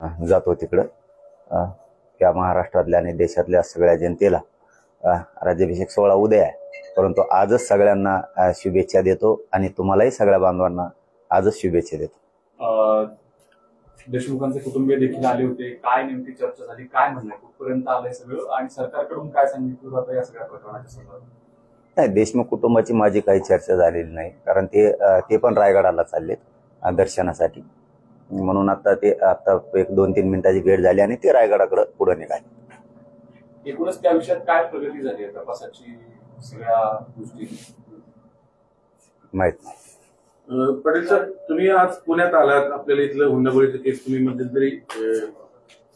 जातो तिकडं त्या महाराष्ट्रातल्या आणि देशातल्या सगळ्या जनतेला राज्याभिषेक सोहळा उद्या आहे, परंतु आजच सगळ्यांना शुभेच्छा देतो आणि तुम्हालाही सगळ्या बांधवांना आजच शुभेच्छा देतो. देशमुखांचे कुटुंबीय देखील आले होते, काय नेमकी चर्चा झाली, काय म्हणणं कुठपर्यंत आलंय सगळं आणि सरकारकडून काय सांगितलं जातं या सगळ्या प्रकरणाच्या संदर्भात? नाही, देशमुख कुटुंबाची माझी काही चर्चा झालेली नाही, कारण ते पण रायगडाला चाललेत दर्शनासाठी, म्हणून आता एक 2-3 मिनिटाची भेट झाली आणि ते रायगडाकडे पुढे निघाले. एकूणच त्या विषयात काय प्रगती झाली आहे तपासाची सगळ्या गोष्टी माहित नाही. पटेल सर, तुम्ही आज पुण्यात आलात, आपल्याला इथलं हुंडाबळीचं केस तुम्ही मध्यंतरी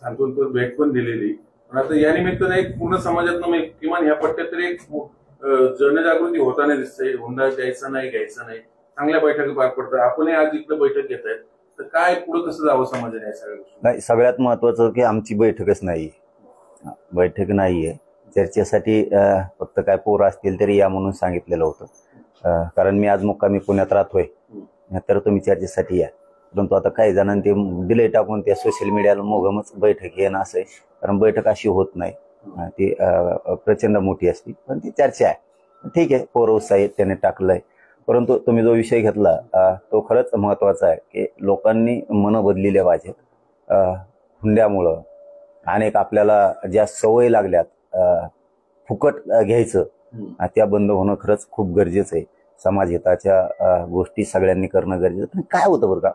सांगतो भेट पण दिलेली, पण आता या निमित्ताने एक पूर्ण समाजातनं किमान ह्या पट्ट्यात तरी एक जनजागृती होताना दिसते. हुंडा घ्यायचा नाही, चांगल्या बैठकी पार पडतात. आपणही आज इकडे बैठक घेत आहेत, तर काय पुढे कसं जावं समाजाने या सगळ्या गोष्टी? नाही, सगळ्यात महत्वाचं की आमची बैठकच नाही, बैठक नाहीये. चर्चेसाठी फक्त काय पोरं असतील तरी या म्हणून सांगितलेलं होतं, कारण मी आज मुक्कामी पुण्यात राहतोय, तर तुम्ही चर्चेसाठी या. परंतु आता काही जणांनी ते दिले टाकून त्या सोशल मीडियाला मोगमच बैठक येणं असं आहे, कारण बैठक अशी होत नाही, ती प्रचंड मोठी असते, पण ती चर्चा आहे. ठीक आहे, पोरं उत्साहित त्याने टाकलंय, परंतु तुम्ही जो विषय घेतला तो खरंच महत्वाचा आहे की लोकांनी मनं बदलिले पाहिजेत. हुंड्यामुळं अनेक आपल्याला ज्या सवयी लागल्यात फुकट घ्यायचं, त्या बंद होणं खरंच खूप गरजेचं आहे. समाज हिताच्या गोष्टी सगळ्यांनी करणं गरजेचं. पण काय होतं बरं का,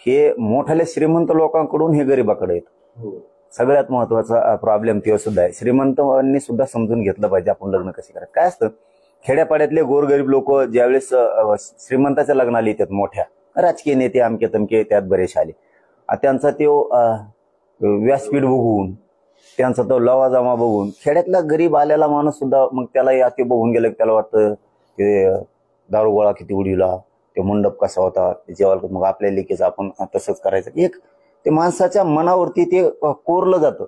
हे मोठ्याल्या श्रीमंत लोकांकडून हे गरिबाकडे येतं. सगळ्यात महत्वाचा प्रॉब्लेम ते सुद्धा आहे. श्रीमंतांनी सुद्धा समजून घेतलं पाहिजे आपण लग्न कसे करायचं. काय असतं, खेड्यापाड्यातले गोरगरीब लोक ज्यावेळेस श्रीमंताच्या लग्नाला येतात, मोठ्या राजकीय नेते अमके तमके त्यात बरेच आले, त्यांचा तो व्यासपीठ बघून, त्यांचा तो लवाजमा बघून खेड्यातला गरीब आलेला माणूस सुद्धा मग त्याला ते बघून गेलं, त्याला वाटतं ते दारू गोळा किती उडीला, ते मंडप कसा होता, जेव्हा मग आपल्या लेकीचं आपण तसंच करायचं. एक ते माणसाच्या मनावरती ते कोरलं जातं.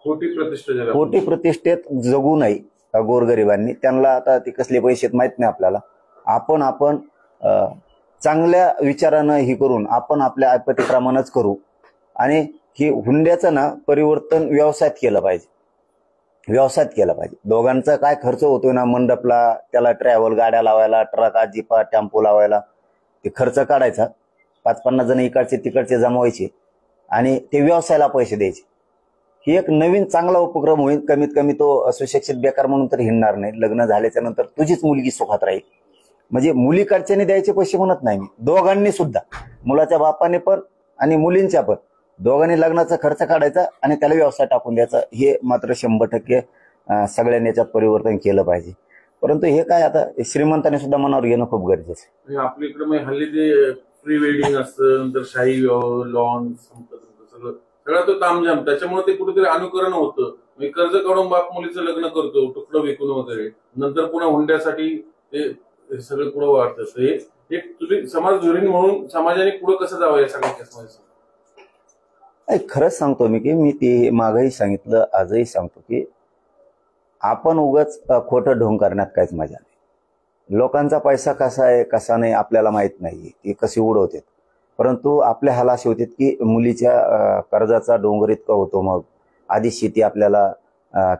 खोटी प्रतिष्ठेत जगू नये गोरगरिबांनी. त्यांना आता ते कसले पैसे माहित नाही आपल्याला. आपण चांगल्या विचारानं ही करून आपण आपल्या ऐपतीप्रमाणेच करू आणि ही हुंड्याचं ना परिवर्तन व्यवसायात केलं पाहिजे. दोघांचा काय खर्च होतोय ना मंडपला, त्याला ट्रॅव्हल गाड्या लावायला, ट्रका जीपा टेम्पो लावायला, ते खर्च काढायचा. 5-50 जण इकडचे तिकडचे जमवायचे आणि ते व्यवसायाला पैसे द्यायचे. ही एक नवीन चांगला उपक्रम होईल. कमीत कमी तो सुशिक्षित बेकार म्हणून तर हिंडणार नाही. लग्न झाल्याच्या नंतर तुझीच मुलगी सुखात राहील. म्हणजे मुलीकडच्याने द्यायचे पैसे म्हणत नाही मी, दोघांनी सुद्धा, मुलाच्या बापाने पण आणि मुलींच्या पण, दोघांनी लग्नाचा खर्च काढायचा आणि त्याला व्यवसाय टाकून द्यायचा. हे मात्र 100% सगळ्यांनी याच्यात परिवर्तन केलं पाहिजे. परंतु हे काय आता श्रीमंतांनी सुद्धा मनावर घेणं खूप गरजेचं आहे. आपल्या इकडे हल्ली ते प्री वेडिंग असतं, नंतर शाही लॉन, सगळा तो तामझाम, त्याच्यामुळे ते कुठेतरी अनुकरण होतं. कर्ज काढून बाप मुलीचं लग्न करतो, तुकडं विकून वगैरे, नंतर पुन्हा हुंड्यासाठी ते सगळं पुढे वाढतं. हे तुम्ही समाज धोरण म्हणून समाजाने पुढे कसं जावं या सगळ्या केसमध्ये? खरंच सांगतो मी की मी ते मागही सांगितलं, आजही सांगतो की आपण उगाच खोटं ढोंग करण्यात काहीच मजा नाही. लोकांचा पैसा कसा आहे कसा नाही आपल्याला माहित नाही, ते कसे उडवतात. परंतु आपल्या हाल असे होते की मुलीच्या कर्जाचा डोंगर इतका होतो, मग आधी शेती आपल्याला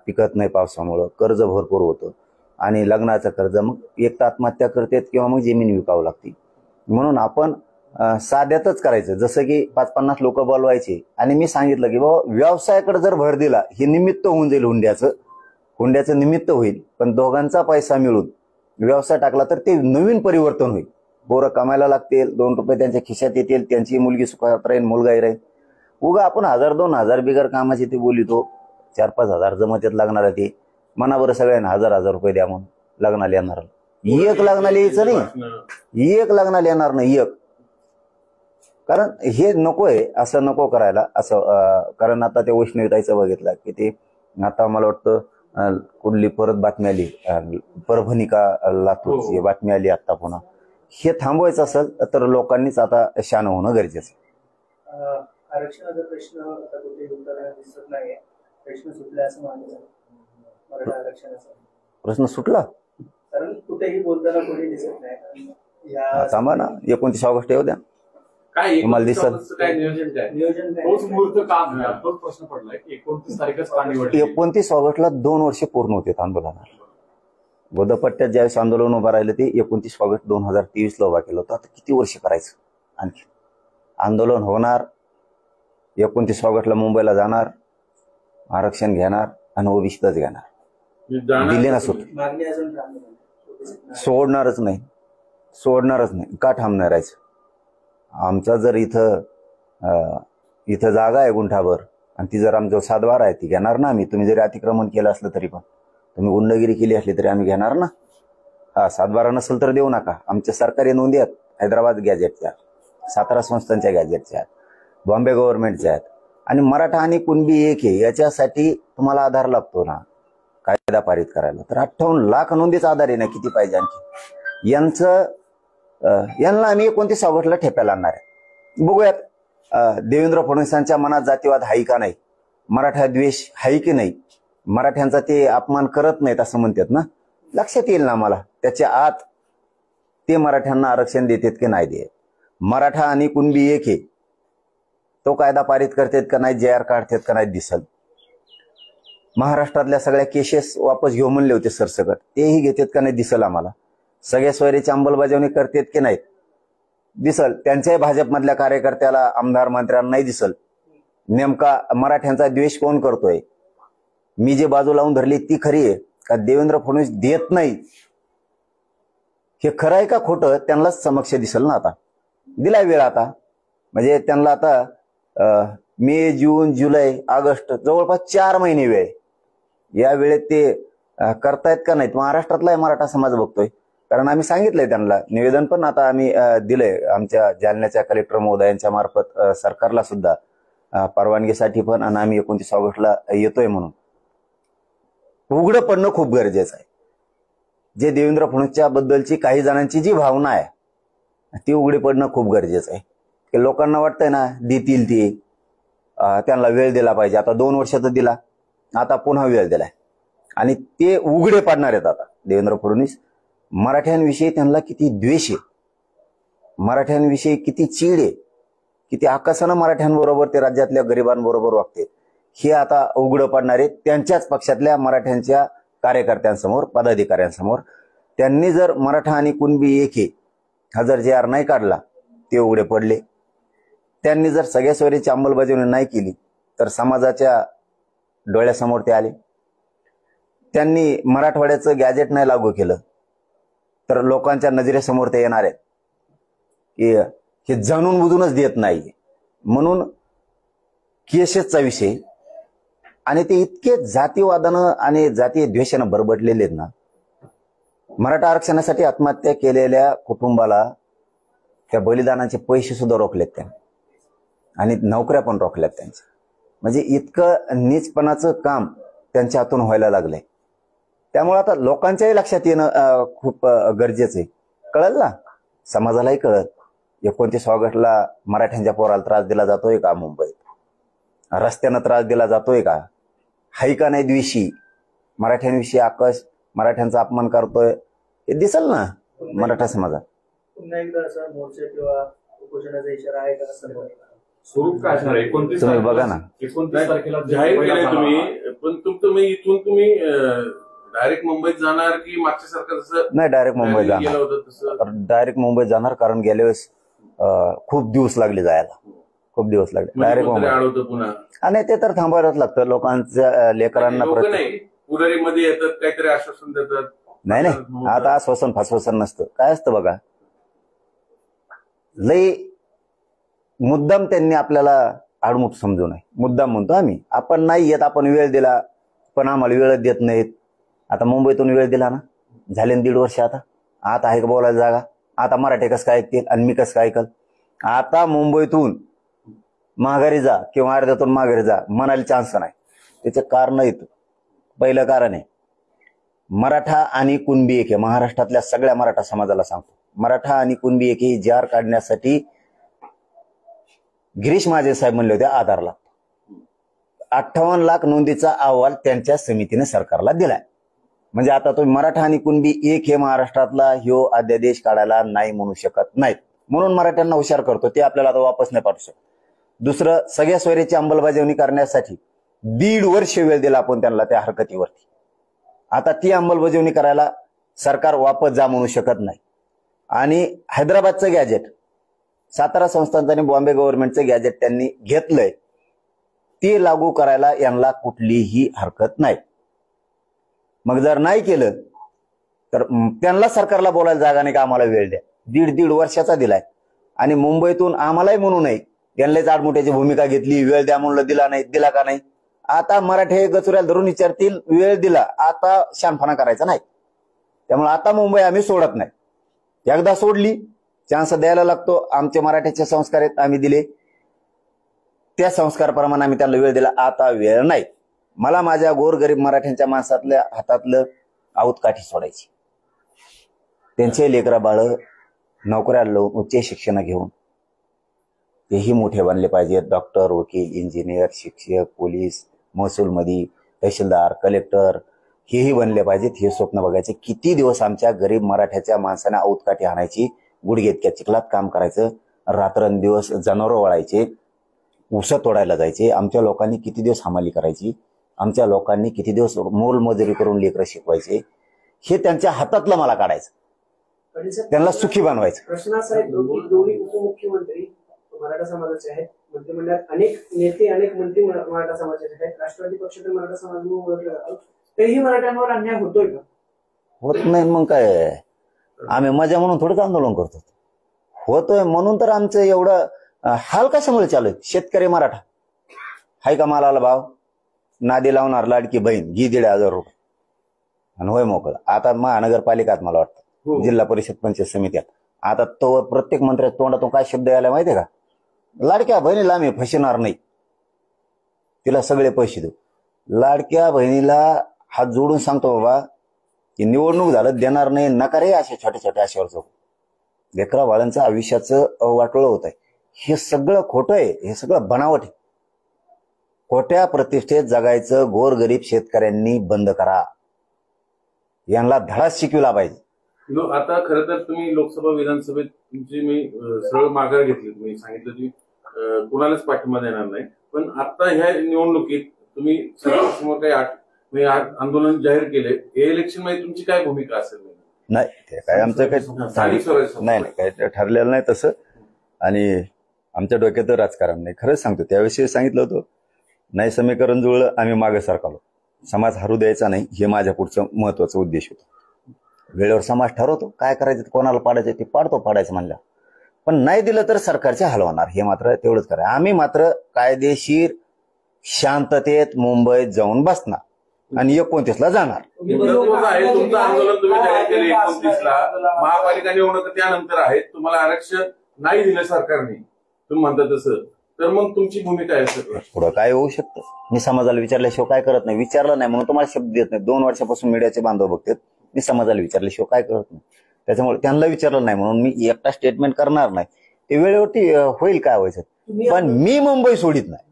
पिकत नाही पावसामुळं, कर्ज भरपूर होतं आणि लग्नाचं कर्ज, मग एक तर आत्महत्या करतात किंवा मग जमीन विकावं लागते. म्हणून आपण साध्यातच करायचं. जसं की 5-50 लोक बोलवायचे आणि मी सांगितलं की बाबा व्यवसायाकडे जर भर दिला, हे निमित्त होऊन जाईल, हुंड्याचं निमित्त होईल, पण दोघांचा पैसा मिळून व्यवसाय टाकला तर ते नवीन परिवर्तन होईल. पोरं कमायला लागतील, 2 रुपये त्यांच्या खिशात येतील, त्यांची मुलगी सुखात राहील, मुलगाही राहील. उगा आपण 1000-2000 बिगर कामाचे ते बोलितो, 4-5 हजार जमत येत लागणार ते. म्हणा बरं सगळ्यांना 1000 रुपये द्या म्हणून लग्नाला येणार. एक लग्नाला यायचं नाही, एक लग्नाला येणार नाही, एक. कारण हे नकोय, असं नको करायला असं. कारण आता ते वैष्णवीताईचं बघितलं की ते आता मला वाटतं कुठली परत बातमी आली, परभणी का लातूरची बातमी आली आता पुन्हा. हे थांबवायचं असेल तर लोकांनीच आता शान होणं गरजेचं. आरक्षणाचा प्रश्न आता कुठे दिसत नाहीये, प्रश्न सुटला असं मानलं. मराठा आरक्षणाचा प्रश्न सुटला, कारण कुठेही बोलताना कोणी दिसत नाही. थांबा ना, 29 ऑगस्ट येऊ द्या. काय तुम्हाला दिसल. 29 काय नियोजन काय? नियोजन काय? तोच मुहूर्त का मिळाला? तोच प्रश्न पडलाय की 29 तारीखच का निवडली? 29 ऑगस्टला 2 वर्ष पूर्ण होते आंदोलनाला. गोदापट्ट्यात ज्यावेळेस आंदोलन उभं राहिलं ते 29 ऑगस्ट 2023 ला उभा केलं होतं. आता किती वर्ष करायचं आणखी? आंदोलन होणार, 29 ऑगस्टला मुंबईला जाणार, आरक्षण घेणार आणि ओबीसीतच घेणार. दिले ना सुट, मागणी अजून थांबली नाही. सोडणारच नाही, सोडणारच नाही. का थांबणार आहे? आमचा जर इथं जागा आहे गुंठाभर आणि ती जर आमच्या सातबार आहे ती घेणार ना आम्ही. तुम्ही जरी अतिक्रमण केलं असलं तरी पण, तुम्ही गुंडगिरी केली असली तरी आम्ही घेणार ना. हा, सातबारा नसेल तर देऊ नका. आमच्या सरकारी नोंदी आहेत, हैदराबाद गॅजेटच्या, सातारा संस्थांच्या गॅजेटच्या आहेत, बॉम्बे गव्हर्नमेंटच्या आहेत. आणि मराठा आणि कुणबी एक आहे याच्यासाठी तुम्हाला आधार लागतो ना कायदा पारित करायला. तर 58 लाख नोंदीचा आधार आहे ना, किती पाहिजे आणखी? यांना आम्ही 29 ऑगस्टला ठेप्याला आणणार आहे. बघूयात देवेंद्र फडणवीसांच्या मनात जातीवाद हाई का नाही, मराठा द्वेष हाई की नाही, मराठ्यांचा ते अपमान करत नाहीत असं म्हणतात ना. लक्षात येईल ना मला त्याच्या आत ते मराठ्यांना आरक्षण देतात की नाही देत. मराठा आणि कुणबी एक आहे, तो कायदा पारित करतात का नाही, JR काढतात का नाही दिसल. महाराष्ट्रातल्या सगळ्या केसेस वापस घेऊ म्हणले होते सरसकट, तेही घेतात का नाही दिसल आम्हाला. सगळ्या सोयरीची अंमलबजावणी करतात की नाही दिसल. त्यांच्याही भाजपमधल्या कार्यकर्त्याला, आमदार मंत्र्यांना नाही दिसल. नेमका मराठ्यांचा द्वेष कोण करतोय? मी जे बाजू लावून धरली ती खरी आहे का देवेंद्र फडणवीस देत नाही हे खरं आहे का खोटं? त्यांनाच समक्ष दिसल ना. आता दिलाय वेळ आता, म्हणजे त्यांना आता मे, जून, जुलै, ऑगस्ट जवळपास 4 महिने वेळ. या वेळेत ते करतायत का नाहीत? महाराष्ट्रातला मराठा समाज बघतोय. कारण आम्ही सांगितलंय त्यांना, निवेदन पण आता आम्ही दिलंय आमच्या जालन्याच्या कलेक्टर महोदयांच्या मार्फत सरकारला सुद्धा परवानगीसाठी पण, आणि आम्ही 29 ऑगस्टला येतोय म्हणून. उघडं पडणं खूप गरजेचं आहे. जे देवेंद्र फडणवीसच्या बद्दलची काही जणांची जी भावना आहे ती उघडी पडणं खूप गरजेचं आहे. की लोकांना वाटतंय ना देतील ते, त्यांना वेळ दिला पाहिजे. आता 2 वर्षाचा दिला, आता पुन्हा वेळ दिलाय आणि ते उघडे पाडणार आहेत आता देवेंद्र फडणवीस. मराठ्यांविषयी त्यांना किती द्वेष आहे, मराठ्यांविषयी किती चीड आहे, किती आकाशानं मराठ्यांबरोबर ते राज्यातल्या गरिबांबरोबर वागते हे आता उघडं पडणार आहे त्यांच्याच पक्षातल्या मराठ्यांच्या कार्यकर्त्यांसमोर, पदाधिकाऱ्यांसमोर. त्यांनी जर मराठा आणि कुणबी एक हा जर JR नाही काढला ते उघडे पडले. त्यांनी जर सगळ्या सोयरीची अंमलबजावणी नाही केली तर समाजाच्या डोळ्यासमोर ते आले. त्यांनी मराठवाड्याचं गॅजेट नाही लागू केलं तर लोकांच्या नजरेसमोर ते येणार आहेत की हे जाणून बुजूनच देत नाही. म्हणून केसेसचा विषय आणि ते इतके जातीवादानं आणि जातीय द्वेषानं बरबटलेले आहेत ना. मराठा आरक्षणासाठी आत्महत्या केलेल्या कुटुंबाला त्या बलिदानाचे पैसे सुद्धा रोखलेत त्यांनी आणि नोकऱ्या पण रोखल्यात त्यांच्या. म्हणजे इतकं नीचपणाचं काम त्यांच्या हातून व्हायला लागलंय. त्यामुळे आता लोकांच्याही लक्षात येणं खूप गरजेचं आहे. कळलं ना, समाजालाही कळत 29 ऑगस्टला मराठ्यांच्या पोराला त्रास दिला जातोय का मुंबईत, रस्त्यानं त्रास दिला जातोय का, हाय का नाही द्वेषी, मराठ्यांविषयी आकाश मराठ्यांचा अपमान करतोय हे दिसल ना मराठा समाजात. पुन्हा एकदा असा मोर्चा किंवा उपोषणाचा इशारा आहे का असं? स्वरूप काय असणार? 29 तुम्ही बघा ना, 29 तारखेला जाहीर केलंय तुम्ही, पण तुम्ही इथून तुम्ही डायरेक्ट मुंबईत जाणार की मागच्या सरकार जसं नाही डायरेक्ट मुंबईत गेलं जाणार, होतं तसं? डायरेक्ट मुंबईत जाणार. कारण गेल्या वेळेस खूप दिवस लागले जायला, खूप दिवस लागले डायरेक्ट मुंबई. आडवतं पुन्हा आणि ते तर थांबायलाच लागतं लोकांच्या लेकरांना. लोक नाही पुढारी मध्ये येतात, काहीतरी आश्वासन देतात. नाही आता आश्वासन फासवासन नसतं. काय असतं बघा, लय मुद्दाम त्यांनी आपल्याला आडमुठ समजू नये. मुद्दाम म्हणतो आम्ही, आपण नाही येत, आपण वेळ दिला पण आम्हाला वेळच देत नाहीत. आता मुंबईतून वेळ दिला ना, झाले 1.5 वर्ष. आता आहे का बोलायला जागा? आता मराठी कसं काय ऐकतील आणि मी कसं काय ऐकल? आता मुंबईतून माघारी जा किंवा अर्ध्यातून माघारी जा म्हणायला चान्स नाही. त्याचं कारण येतं. पहिलं कारण आहे मराठा आणि कुणबी एक आहे. महाराष्ट्रातल्या सगळ्या मराठा समाजाला सांगतो, मराठा आणि कुणबी एक ही JR काढण्यासाठी गिरीश महाजन साहेब म्हणले होते आधार लागतो. 58 लाख नोंदीचा अहवाल त्यांच्या समितीने सरकारला दिलाय. म्हणजे आता तुम्ही मराठा आणि कुणबी एक हे महाराष्ट्रातला ह्यो अध्यादेश काढायला नाही म्हणू शकत नाहीत. म्हणून मराठ्यांना हुशार करतो, ते आपल्याला आता वापस नाही पाठवू शकत. दुसरं, सगळ्या सोयरीची अंमलबजावणी करण्यासाठी 1.5 वर्ष वेळ दिला आपण त्यांना त्या हरकतीवरती. आता ती अंमलबजावणी करायला सरकार वापस जा म्हणू शकत नाही. आणि हैदराबादचं गॅजेट, सातारा संस्थानचं आणि बॉम्बे गव्हर्नमेंटचं गॅजेट त्यांनी घेतलंय, ते लागू करायला यांना कुठलीही हरकत नाही. मग जर नाही केलं तर त्यांना सरकारला बोलायला जागा नाही का आम्हाला वेळ द्या. 1.5 वर्षाचा दिलाय. आणि मुंबईतून आम्हालाही म्हणू नये, त्यांनाच आडमुठ्याची भूमिका घेतली, वेळ द्या म्हणलं, दिला नाही. दिला का नाही? आता मराठे गचुऱ्याला धरून विचारतील, वेळ दिला, आता शानपणा करायचा नाही. त्यामुळे आता मुंबई आम्ही सोडत नाही. एकदा सोडली, चान्स द्यायला लागतो. आमचे मराठ्याचे संस्कार आहेत, आम्ही दिले, त्या संस्काराप्रमाणे आम्ही त्यांना वेळ दिला. आता वेळ नाही. मला माझ्या गोरगरीब मराठ्यांच्या माणसातल्या हातातलं आऊतकाठी सोडायची. त्यांचे लेकरा बाळ नोकऱ्या लावून उच्च शिक्षण घेऊन तेही मोठे बनले पाहिजेत. डॉक्टर, वकील, इंजिनियर, शिक्षक, पोलीस, महसूलमध्ये तहसीलदार, कलेक्टर हेही बनले पाहिजेत. हे स्वप्न बघायचे. किती दिवस आमच्या गरीब मराठ्याच्या माणसाने आऊतकाठी आणायची, गुडघेतक्या चिखलात काम करायचं, रात्रंदिवस जनावरं वळायचे, ऊस तोडायला जायचे. आमच्या लोकांनी किती दिवस हमाली करायची, आमच्या लोकांनी किती दिवस मोलमजुरी करून लेकरं शिकवायचे. हे त्यांच्या हातातलं मला काढायचं, त्यांना सुखी बनवायचं. प्रश्न असा आहे की दोन्ही उपमुख्यमंत्री मराठा समाजाचे आहेत, मंत्रिमंडळात अनेक नेते, अनेक मंत्री मराठा समाजाचे आहेत, राष्ट्रवादी पक्ष तर मराठा समाज म्हणून ओळखला जातो. तरीही मराठ्यांवर अन्याय होतोय का? होत नाही. मग काय, आम्ही मजा म्हणून थोडंच आंदोलन करतो. होतोय म्हणून तर आमचं एवढं हाल कशामुळे चालू आहे. शेतकरी मराठा हाय का मालाला भाव, नादी लावणार लाडकी बहीण घी 1,500 रुपये आणि होय मोकळं. आता महानगरपालिकात मला वाटतं, जिल्हा परिषद पंचायत समित्यात आता तो प्रत्येक मंत्र्याच्या तोंडातून काय शब्द यायला माहितीये का? लाडक्या बहिणीला आम्ही फसवणार नाही, तिला सगळे पैसे देऊ. लाडक्या बहिणीला हात जोडून सांगतो बाबा, की निवडणूक झालं देणार नाही, नका रे अशा छोट्या छोट्या आशेवर जाऊ. लेकरा बाळांचं आयुष्याचं वाटोळं होत आहे. हे सगळं खोटं आहे, हे सगळं बनावट आहे. खोट्या प्रतिष्ठेत जगायचं गोरगरीब शेतकऱ्यांनी बंद करा. यांना धडाच शिकविला पाहिजे. आता खरं तर तुम्ही लोकसभा विधानसभेत तुमची मी सरळ माघार घेतली, तुम्ही सांगितलं की कुणालाच पाठिंबा देणार नाही. पण आता ह्या निवडणुकीत तुम्ही सरकारसमोर काही आंदोलन जाहीर केले, हे इलेक्शन मध्ये तुमची काय भूमिका असेल? नाही, ते काय आमचं काही नाही, काही ठरलेलं नाही तसं. आणि आमच्या डोक्यात राजकारण नाही. खरंच सांगतो, त्याविषयी सांगितलं होतं, नाही समीकरण जुळलं आम्ही मागे सरकारलो. समाज हरू द्यायचा नाही, हे माझ्या पुढचं महत्वाचा उद्देश होता. वेळेवर समाज ठरवतो काय करायचं, कोणाला पाडायचं ते पाडायचं म्हणलं. पण नाही दिलं तर सरकारचे हाल होणार, हे मात्र तेवढंच करा. आम्ही मात्र कायदेशीर शांततेत मुंबईत जाऊन बसणार आणि 29ला जाणार. तुमचं आंदोलन तुम्ही जाहीर केले 29ला, महापालिका निवडणूक त्यानंतर आहेत, तुम्हाला आरक्षण नाही दिलं सरकारने, तुम्ही म्हणता तसं, तर मग तुमची भूमिका आहे सर? पुढं काय होऊ शकतं, मी समाजाला विचारल्याशिवाय काय करत नाही. विचारलं नाही म्हणून तुम्हाला शब्द देत नाही. 2 वर्षापासून मीडियाचे बांधव बघतात, मी समाजाला विचारल्याशिवाय काय करत नाही. त्याच्यामुळे त्यांना विचारलं नाही म्हणून मी एकटा स्टेटमेंट करणार नाही. ते वेळेवरती होईल काय व्हायचं, पण मी मुंबई सोडित नाही.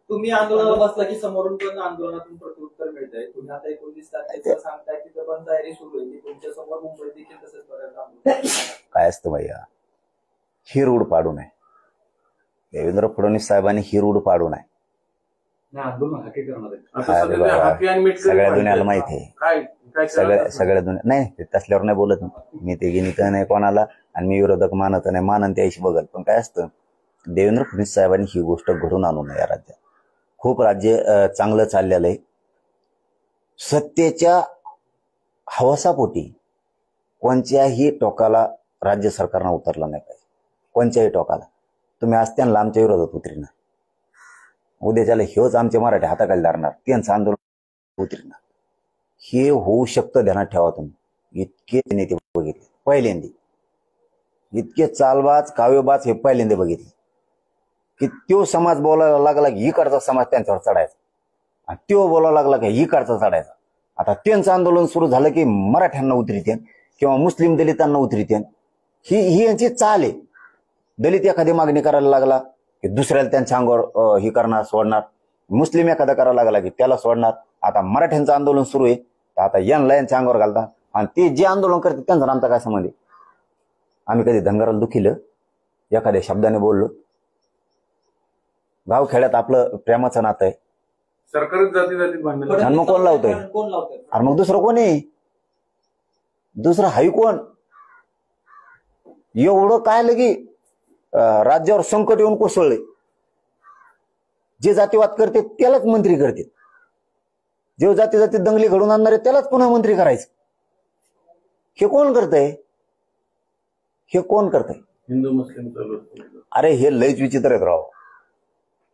तुम्ही आंदोलनाला बसला की समोरून पण आंदोलनातून प्रत्युत्तर मिळतंय. तुम्ही आता 29 तारखेचं सांगताय की पण तयारी सुरू आहे, तुमच्या समोर मुंबईत देखील तसंच काय असतं भैया, ही रूढ पाडू नये. देवेंद्र फडणवीस साहेबांनी ही रूढ पाडू नये. आंदोलन हाके करणार आहे, सगळ्या दुनियाला माहिती आहे, सगळ्या दुनिया नाही तसल्यावर नाही बोलत मी. ते गिनीत नाही कोणाला, आणि मी विरोधक मानत नाही, मानन त्याशी बघल. पण काय असतं, देवेंद्र फडणवीस साहेबांनी ही गोष्ट घडून आणू नये. या राज्यात खूप राज्य चांगलं चाललेलं आहे. सत्तेच्या हवासापोटी कोणत्याही टोकाला राज्य सरकारनं उतरलं नाही पाहिजे. कोणत्याही टोकाला तुम्ही आज त्यांना आमच्या विरोधात उतरिणार, उद्याच्याला हेच आमचे मराठी हाताखाली धरणार, त्यांचं आंदोलन उतरिणार. हे होऊ शकतं, ध्यानात ठेवा तुम्ही. इतके नेते बघितले पहिल्यांदा, इतके चालबाज काव्यबाज हे पहिल्यांदा बघितले, की तो समाज बोलायला लागला की इकडचा समाज त्यांच्यावर चढायचा, आणि तो बोलायला लागला की इकडचा चढायचा. आता त्यांचं आंदोलन सुरू झालं की मराठ्यांना उतरितेन किंवा मुस्लिम दलितांना उतरितेन. ही यांची चाल आहे. दलित एखादी मागणी करायला लागला की दुसऱ्याला त्यांच्या अंगावर ही करणार, सोडणार. मुस्लिम एखादा करायला लागला की त्याला सोडणार. आता मराठ्यांचं आंदोलन सुरू आहे, तर आता यांच्या अंगावर घालतात. आणि ते जे आंदोलन करतात त्यांचा आमचा काय संबंध आहे? आम्ही कधी धनगराला दुखिलं? एखाद्या शब्दाने बोललो. गावखेड्यात आपलं प्रेमाचं नातं आहे. सरकारच जाती जाती भांडण आणि मग कोण लावतोय? कोण लावतोय? अरे मग दुसरं कोण आहे? दुसरं हाय कोण? एवढं काय लगी राज्यावर संकट येऊन कोसळले. जे जातीवाद करते त्यालाच मंत्री करते. जे जाती जाती दंगली घडून आणणारे त्यालाच पुन्हा मंत्री करायचं. हे कोण करतंय? हे कोण करतंय? हिंदू मुस्लिम चालू. अरे हे लयच विचित्र आहेत राव.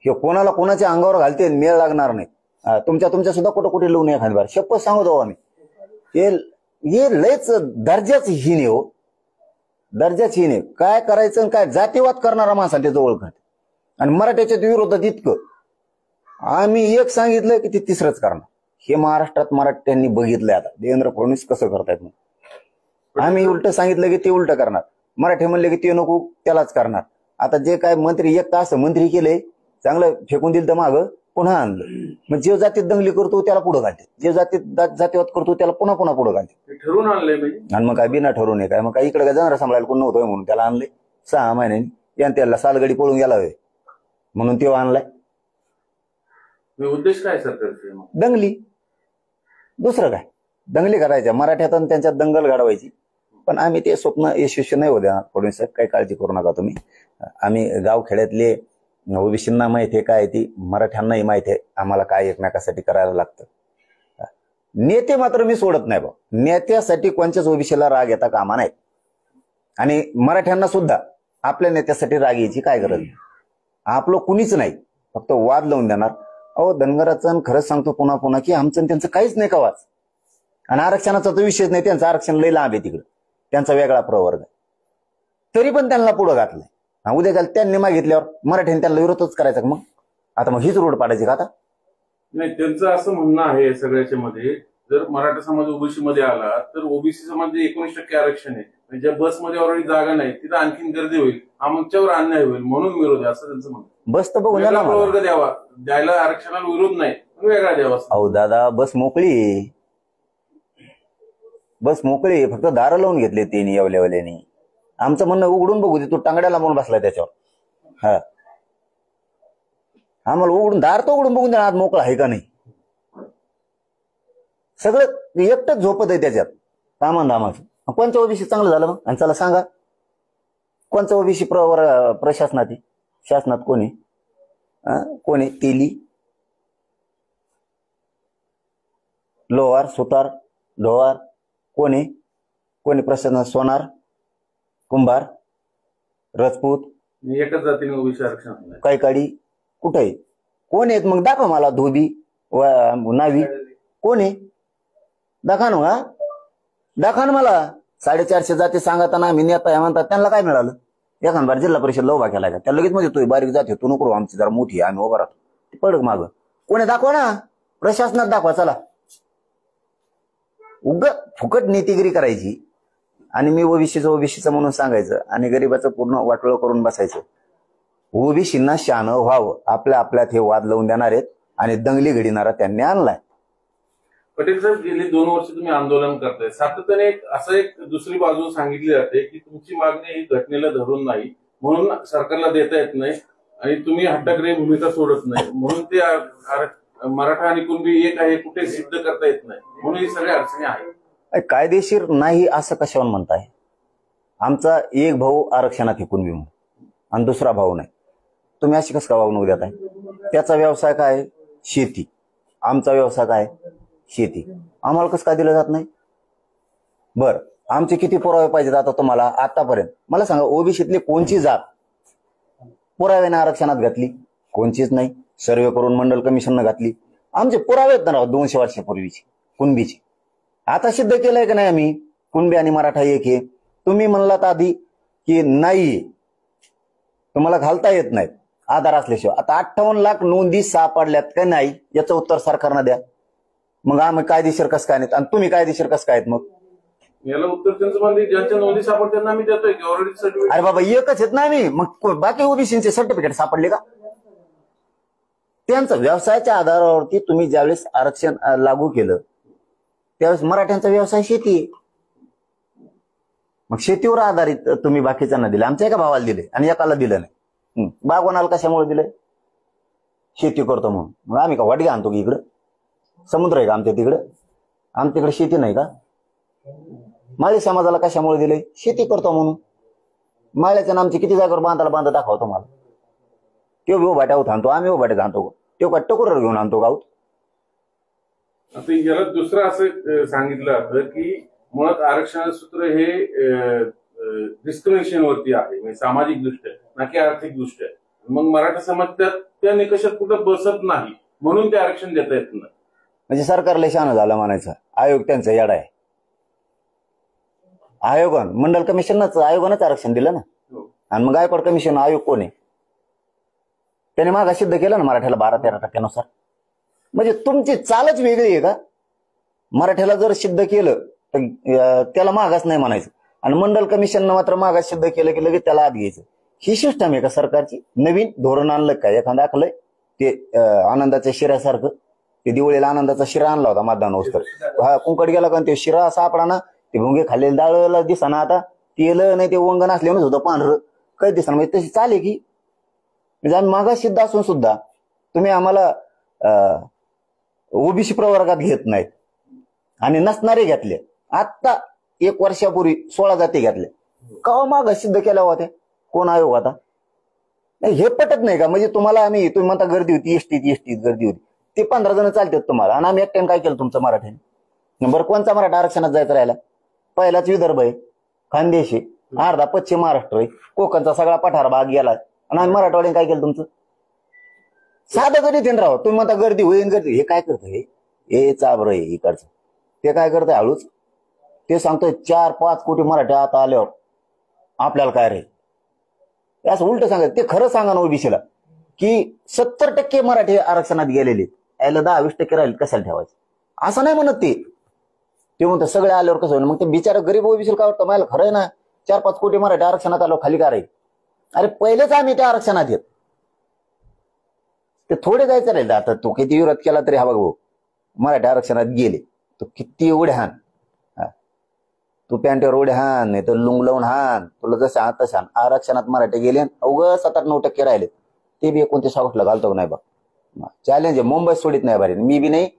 हे कोणाला कोणाच्या अंगावर घालते मेळ लागणार नाही. तुमच्या सुद्धा कुठं कुठे लिहून एखादी बार शपथ सांगतो आम्ही. हे लयच दर्जाच हीन आहे हो. दर्जाच हीन आहे. काय करायचं आणि काय जातीवाद करणारा माणसा त्याचं ओळख करते. आणि मराठ्याच्या विरोधात इतकं आम्ही एक सांगितलं की ते तिसरंच करणार. हे महाराष्ट्रात मराठ्यांनी बघितलंय आता. देवेंद्र फडणवीस कसं करतायत मग. आम्ही उलट सांगितलं की ते उलट करणार. मराठी म्हणले की ते नको त्यालाच करणार. आता जे काय मंत्री एक तास मंत्री केले चांगलं फेकून दिलं तर मागं पुन्हा आणलं. मग जे जातीत दंगली करतो त्याला पुढे घालते. जे जातीवाद करतो त्याला पुन्हा पुढे घालते. ठरवून आणलंय म्हणजे. आणि मग काय बिना ठरवून आहे काय? मग काय इकडे काय जाणार सांभाळायला कोण नव्हतोय म्हणून त्याला आणले 6 महिन्यांनी. यान त्याला सालगडी पळून गेला होय म्हणून तेव्हा आणलाय. उद्देश काय सरकारचे? दंगली. दुसरं काय? दंगली करायच्या मराठ्यात आणि त्यांच्यात दंगल घडवायची. पण आम्ही ते स्वप्न यशस्वी नाही होत्या. फडणवीस साहेब काही काळजी करू नका तुम्ही. आम्ही गावखेड्यातले ओबीसींना माहिती आहे काय ती, मराठ्यांनाही माहिती आहे आम्हाला काय एकमेकासाठी करायला लागतं. नेते मात्र मी सोडत नाही भाऊ. नेत्यासाठी कोणत्याच ओबीसीला राग येता कामा नाहीत. आणि मराठ्यांना सुद्धा आपल्या नेत्यासाठी राग यायची काय गरज नाही. आपलं कुणीच नाही, फक्त वाद लावून देणार. अहो धनगराचं खरंच सांगतो पुन्हा पुन्हा की आमचं आणि त्यांचं काहीच नाही का वाच. आणि आरक्षणाचा तर विषयच नाही. त्यांचं आरक्षण लई लांब आहे तिकडं. त्यांचा वेगळा प्रवर्ग आहे. तरी पण त्यांना पुढं घातलंय. उद्या काल त्यांनी मागितल्यावर मराठ्यांनी त्यांना विरोधच करायचा का मग? आता मग हीच रोड पाडायची का आता? नाही, त्यांचं असं म्हणणं आहे सगळ्याच्या मध्ये, जर मराठा समाज ओबीसी मध्ये आला तर ओबीसी समाज 19% आरक्षण आहे. ज्या बसमध्ये ऑलरेडी जागा नाही तिथं आणखीन गर्दी होईल, आमच्यावर अन्याय होईल म्हणून विरोध आहे असं त्यांचं म्हणणं. बस तर बघून प्रवर्ग द्यावा, द्यायला आरक्षणाला विरोध नाही पण वेगळा द्यावा. अहो दादा बस मोकळी. बस मोकळी, फक्त दारं लावून घेतले त्यांनी येवल्यावाल्यानी. आमचं म्हणणं उघडून बघू दे. तू टांगड्याला म्हणून बसलाय त्याच्यावर. हा आम्हाला उघडून दार तर उघडून बघून द्या आज मोकळा आहे का नाही. सगळं एकटंच झोपत आहे त्याच्यात सामान दामाचं. कोणचं ओबीसी चांगलं झालं मग? आणि चला सांगा कोणचं ओबीसी प्रशासनात शासनात कोणी कोणी तेली लोहार सुतार लोहार कोणी कोणी प्रशासनात सोनार कुंभार राजपूत एकच जातीने ओबीसी आरक्षण काही काडी कुठे आहे? कोण आहेत मग? दाखवा मला. धोबी नावी कोण आहे? दाखवा ना. दाखवा ना मला. 450 जाती सांगताना आम्ही नेता म्हणतात त्यांना काय मिळालं? एखाद बार जिल्हा परिषदला उभा केला का त्या लगेच म्हणजे तू बारीक जाते तू नको आमची जरा मोठी आहे आम्ही उभा राहतो. पडक माग कोणी दाखवा ना. प्रशासनात दाखवा. चला उग फुकट नीतिगिरी करायची आणि मी ओबीसीचं म्हणून सांगायचं आणि गरीबाचं पूर्ण वाटोळं करून बसायचं. ओबीसींना शहाणं व्हावं. आपल्या आपल्यात हे वाद लावून देणार आहेत आणि दंगली घडीणारा त्यांनी आणलाय. पटेल साहेब गेली 2 वर्ष तुम्ही आंदोलन करताय. सातत्याने एक दुसरी बाजू सांगितली जाते की तुमची मागणी ही घटनेला धरून नाही म्हणून सरकारला देता येत नाही आणि तुम्ही हट्टग्राही भूमिका सोडत नाही म्हणून ते मराठा आणि कुणबी एक आहे कुठे सिद्ध करता येत नाही म्हणून ही सगळ्या अडचणी आहेत. कायदेशीर नाही असं कशावर म्हणताय? आमचा एक भाऊ आरक्षणात हे कुणबी म्हणून आणि दुसरा भाऊ नाही. तुम्ही अशी कसं का वागणूक देताय? त्याचा व्यवसाय काय? शेती. आमचा व्यवसाय काय? शेती. आम्हाला कसं काय दिलं जात नाही? बर आमचे किती पुरावे पाहिजेत आता तुम्हाला? आतापर्यंत मला सांगा ओबीसीतली कोणची जात पुराव्याने आरक्षणात घातली? कोणचीच नाही. सर्वे करून मंडल कमिशननं घातली. आमचे पुरावे आहेत ना 200 वर्षापूर्वीची कुणबीची. आता सिद्ध केलंय का नाही आम्ही कुणबी आणि मराठा एक आहे? तुम्ही म्हणलात आधी की नाही तुम्हाला घालता येत नाहीत आधार असल्याशिवाय. आता 58 लाख नोंदी सापडल्यात का नाही याचं उत्तर सरकारनं द्या. मग आम्ही कायदेशीर कसं काय नाहीत आणि तुम्ही कायदेशीर कसं काय आहेत मग? याला उत्तर त्यांचं म्हणजे ज्यांच्या नोंदी सापडतात आम्ही देतोय की ऑलरेडी सर्टिफिकेट. अरे बाबा एकच आहेत ना आम्ही. मग बाकी ओबीसीचे सर्टिफिकेट सापडले का? त्यांचं व्यवसायाच्या आधारावरती तुम्ही ज्यावेळेस आरक्षण लागू केलं त्यावेळेस मराठ्यांचा व्यवसाय शेती आहे. मग शेतीवर आधारित तुम्ही बाकीच्यांना दिले, आमच्या एका भावाला दिले आणि एकाला दिलं नाही. बागवानाला कशामुळे दिलंय? शेती करतो म्हणून. मग आम्ही का वाटगे आणतो की इकडं? समुद्र आहे का आमच्या तिकडं? आमच्या तिकडे शेती नाही का? माळी समाजाला कशामुळे दिले? शेती करतो म्हणून. माळ्याच्या आमची किती जागेवर बांधा दाखवतो मला. तो उभाट्यावर आणतो, आम्ही उभाट्यात आणतो. तो का टकोर घेऊन आणतो गावात? आता याला दुसरं असं सांगितलं जातं की मुळात आरक्षणाचं सूत्र हे डिस्क्रिमिनेशन वरती आहे, म्हणजे सामाजिक दृष्ट्या ना की आर्थिक दृष्ट्या. मग मराठा समाज त्या निकषात कुठं बसत नाही, म्हणून ते आरक्षण देता येत नाही. म्हणजे सरकारला शहाणं झालं म्हणायचं. आयोग त्यांचा येडा आहे. मंडल आयोगानंच आरक्षण दिलं ना. आणि मग गायकवाड कमिशन आयोग कोण आहे? त्याने मागा सिद्ध केलं ना मराठ्याला 12-13% म्हणजे तुमची चालच वेगळी आहे का? मराठ्याला जर सिद्ध केलं तर त्याला मागास नाही म्हणायचं, आणि मंडल कमिशननं मात्र मागास सिद्ध केलं की लगेच त्याला आत घ्यायचं. ही सिस्टम आहे का सरकारची? नवीन धोरण आणलं काय? एखादं आखलंय ते आनंदाच्या शिऱ्यासारखं. ते दिवाळीला आनंदाचा शिरा आणला होता मतदानावर. हा कुंकड गेला का ते शिरा सापडा ना, ते भुंगे खाल्लेले डाळला दिसाना. आता तेल नाही ते वंगण असल्यानं होतं पांढरं, काही दिसणार. म्हणजे तशी चाले की म्हणजे आम्ही मागास सिद्ध असून सुद्धा तुम्ही आम्हाला ओबीसी प्रवर्गात घेत नाहीत आणि नसणारे घेतले. आता 1 वर्षापूर्वी 16 जाती घेतल्या. का मागास सिद्ध केल्या होत्या? कोण आयोग होता? हे पटत नाही का? म्हणजे तुम्हाला तुम्ही म्हणता गर्दी होती, एसटीत गर्दी होती. ते 15 जण चालतात तुम्हाला, आणि आम्ही एकट्याने काय केलं तुमचं मराठ्याने? बरं, कोणचा मराठा आरक्षणात जायचं राहिला? पहिलाच विदर्भ आहे, खानदेश आहे, अर्धा पश्चिम महाराष्ट्र आहे, कोकणचा सगळा पठार भाग गेला, आणि आम्ही मराठवाड्याने काय केलं तुमचं? साधं गणित राहा. तुम्ही म्हणता गर्दी होईल, गर्दी. हे काय करतं? हे चाबर आहे इकडचं. ते काय करतंय हळूच? ते सांगतोय 4-5 कोटी मराठी आता आल्यावर आपल्याला काय रे? असं उलट सांगत. ते खरं सांगा ना ओबीसीला की 70% मराठी आरक्षणात गेलेले, याला 10-20% राहिले, कशाला ठेवायचे? असं नाही म्हणत ते. ते म्हणतात सगळे आल्यावर कसं होईल? मग ते बिचारा गरीब ओबीसीला काय वाटतं? मला खरं आहे ना, 4-5 कोटी मराठी आरक्षणात आलो, खाली का राहील? अरे पहिलेच आम्ही त्या आरक्षणात येत. ते थोडे जायचं राहील. आता तो किती विरोध केला तरी हा बघ, मराठी आरक्षणात गेले तो किती उड्या हान, तू पॅन्टवर उड्या हान, नाही तर लुंग लावून हान, तुला जसं हात तसं हान. आरक्षणात मराठी गेले, अवघं 7-8-9% राहिले. ते बी 29 ऑगस्टला घालतो का नाही बघ? चॅलेंज आहे. मुंबईत सोडित नाही बारी, मी बी नाही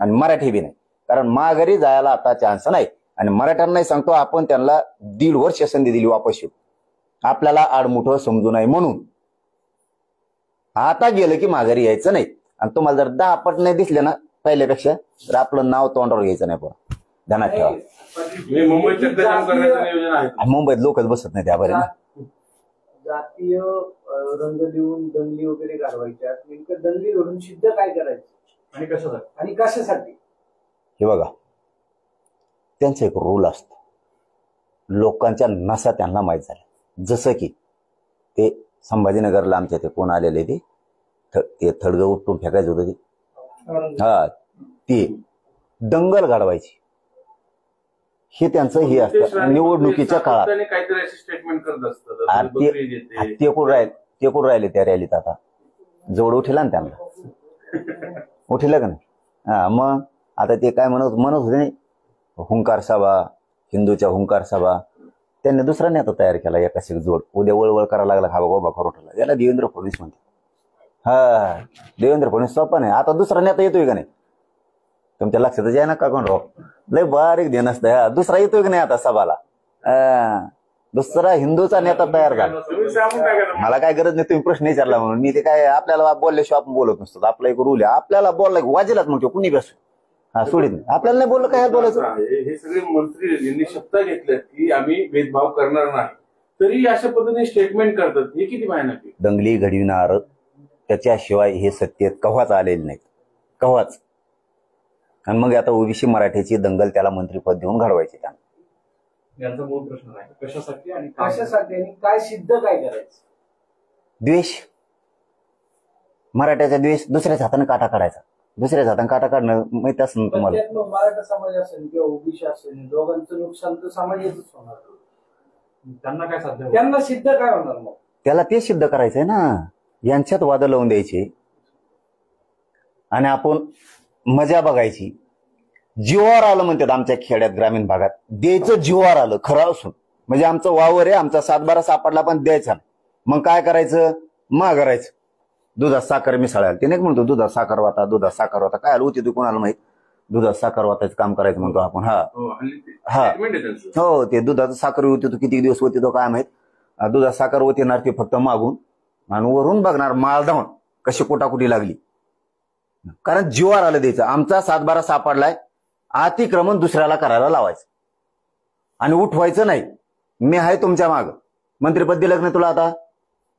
आणि मराठी बी नाही. कारण माघारी जायला आता चान्स नाही. आणि मराठ्यांनाही सांगतो, आपण त्यांना 1.5 वर्ष संधी दिली वापस येऊ, आपल्याला आडमुठं समजू नये म्हणून. आता गेलं की माघारी यायचं नाही. आणि तुम्हाला जर 10 पट नाही दिसले ना पहिल्यापेक्षा, तर आपलं नाव तोंडावर घ्यायचं नाही. पण ध्यानात ठेवा, मुंबईत लोकच बसत नाही त्यावर ना. जातीय रंग देऊन दंगली वगैरे घालवायच्या, नेमकं दंगली घडून सिद्ध काय करायचं आणि कशासाठी? हे बघा, त्यांचा एक रूल असतो. लोकांच्या नसा त्यांना माहीत झाल्या. जसं की ते संभाजीनगरला आमच्या ते कोण आलेले, ते थडगं उपटून फेकायचं होतं ते. हा, ते दंगल घडवायची, हे त्यांचं हे असतं निवडणुकीच्या काळात. काहीतरी स्टेटमेंट करत असतात. ते कुठं राहिले त्या रॅलीत? आता जवळ उठेला ना त्यांना, उठेला का नाही? हा, मग आता ते काय म्हणत होते नाही, हुंकार सभा, हिंदूच्या हुंकार सभा. त्यांनी दुसरा नेता तयार केला, एकाशी जोड. उद्या वळवळ करायला लागला, हा बाबा खरोठला. याला देवेंद्र फडणवीस म्हणते. हा, देवेंद्र फडणवीस सोपा नाही. आता दुसरा नेता येतोय का नाही तुमच्या लक्षातच आहे ना का? कोण राव, लय बारीक देण असतं. दुसरा येतोय की नाही आता सभाला? दुसरा हिंदूचा नेता तयार झाला. मला काय गरज नाही, तुम्ही प्रश्न विचारला म्हणून. मी ते काय आपल्याला बोलल्याशिवाय आपण बोलत नसतो. आपला एक रूल आहे, आपल्याला बोलला वाजेलाच म्हणतो कुणी बस. हा, सोडीत नाही. आपल्याला नाही बोललं काय बोलायचं. हे सगळे मंत्री यांनी शब्द घेतले की आम्ही भेदभाव करणार नाही, तरी अशा पद्धतीने स्टेटमेंट करतात. हे किती भयानक आहे. दंगली घडविणार त्याच्याशिवाय हे सत्तेत कव्हाच आलेले नाहीत, कव्हाच. आणि मग आता ओबीसी मराठीची दंगल त्याला मंत्रीपद देऊन घडवायची. त्यांना यांचा मूळ प्रश्न आहे कशासाठी आणि काय सिद्ध काय करायचं? द्वेष, मराठ्याचा द्वेष. दुसऱ्याच हाताने काटा काढायचा. दुसऱ्याच हाताने काटा काढणं माहित असं तुम्हाला. मराठा समाज असेल किंवा ओबीसी असेल, दोघांचं नुकसान तर समाजाचंच होणार. त्यांना काय साध्य, त्यांना सिद्ध काय होणार? मग त्याला ते सिद्ध करायचंय ना. यांच्यात वाद लावून द्यायचे आणि आपण मजा बघायची. जीवावर आलं म्हणतात आमच्या खेड्यात, ग्रामीण भागात द्यायचं जीवावर आलं खरं असून. म्हणजे आमचं वावर आहे, आमचा 7-12 सापडला पण द्यायचा नाही. मग काय करायचं, करायचं दुधात साखर मिसळायला. ते नाही म्हणतो दुधात साखर वाता काय आलं होती तू कोणाला माहित, दुधात साखर वाटायचं काम करायचं म्हणतो आपण. हो ते दुधात साखर होती तो किती दिवस होती तो काय माहित. दुधात साखर होती येणार ती फक्त मागून आणि वरून बघणार माळ धावून कशी कोटाकुटी लागली. कारण जीवावर आलं द्यायचं. आमचा 7-12 सापडलाय, अतिक्रमण दुसऱ्याला करायला लावायचं आणि उठवायचं नाही. मी आहे तुमच्या माग, मंत्रिपद दिलं नाही तुला. आता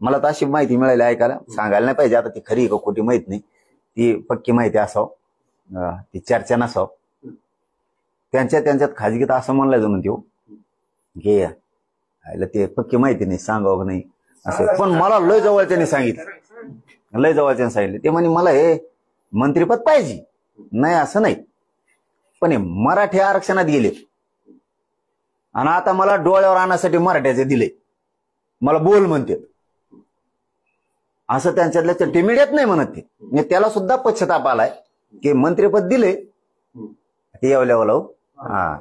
मला तर अशी माहिती मिळाली ऐकायला, सांगायला नाही पाहिजे आता ती खरी का खोटी माहित नाही, ती पक्की माहिती असावं, ती चर्चा नसावं. त्यांच्यात खाजगीत असं म्हणलं जाऊन देऊ घे ते पक्की माहिती नाही, सांगावं नाही असं. पण मला लय जवळच्याने सांगितलं, ते म्हणे मला हे मंत्रिपद पाहिजे नाही असं नाही, पण हे मराठी आरक्षणात गेले आणि आता मला डोळ्यावर आणण्यासाठी मराठ्याचे दिले, मला बोल म्हणते असं. त्यांच्यातल्या चट्टी मिळत नाही म्हणत ते. म्हणजे त्याला सुद्धा पश्चाताप आलाय की मंत्रिपद दिले ते येवल्यावला. हा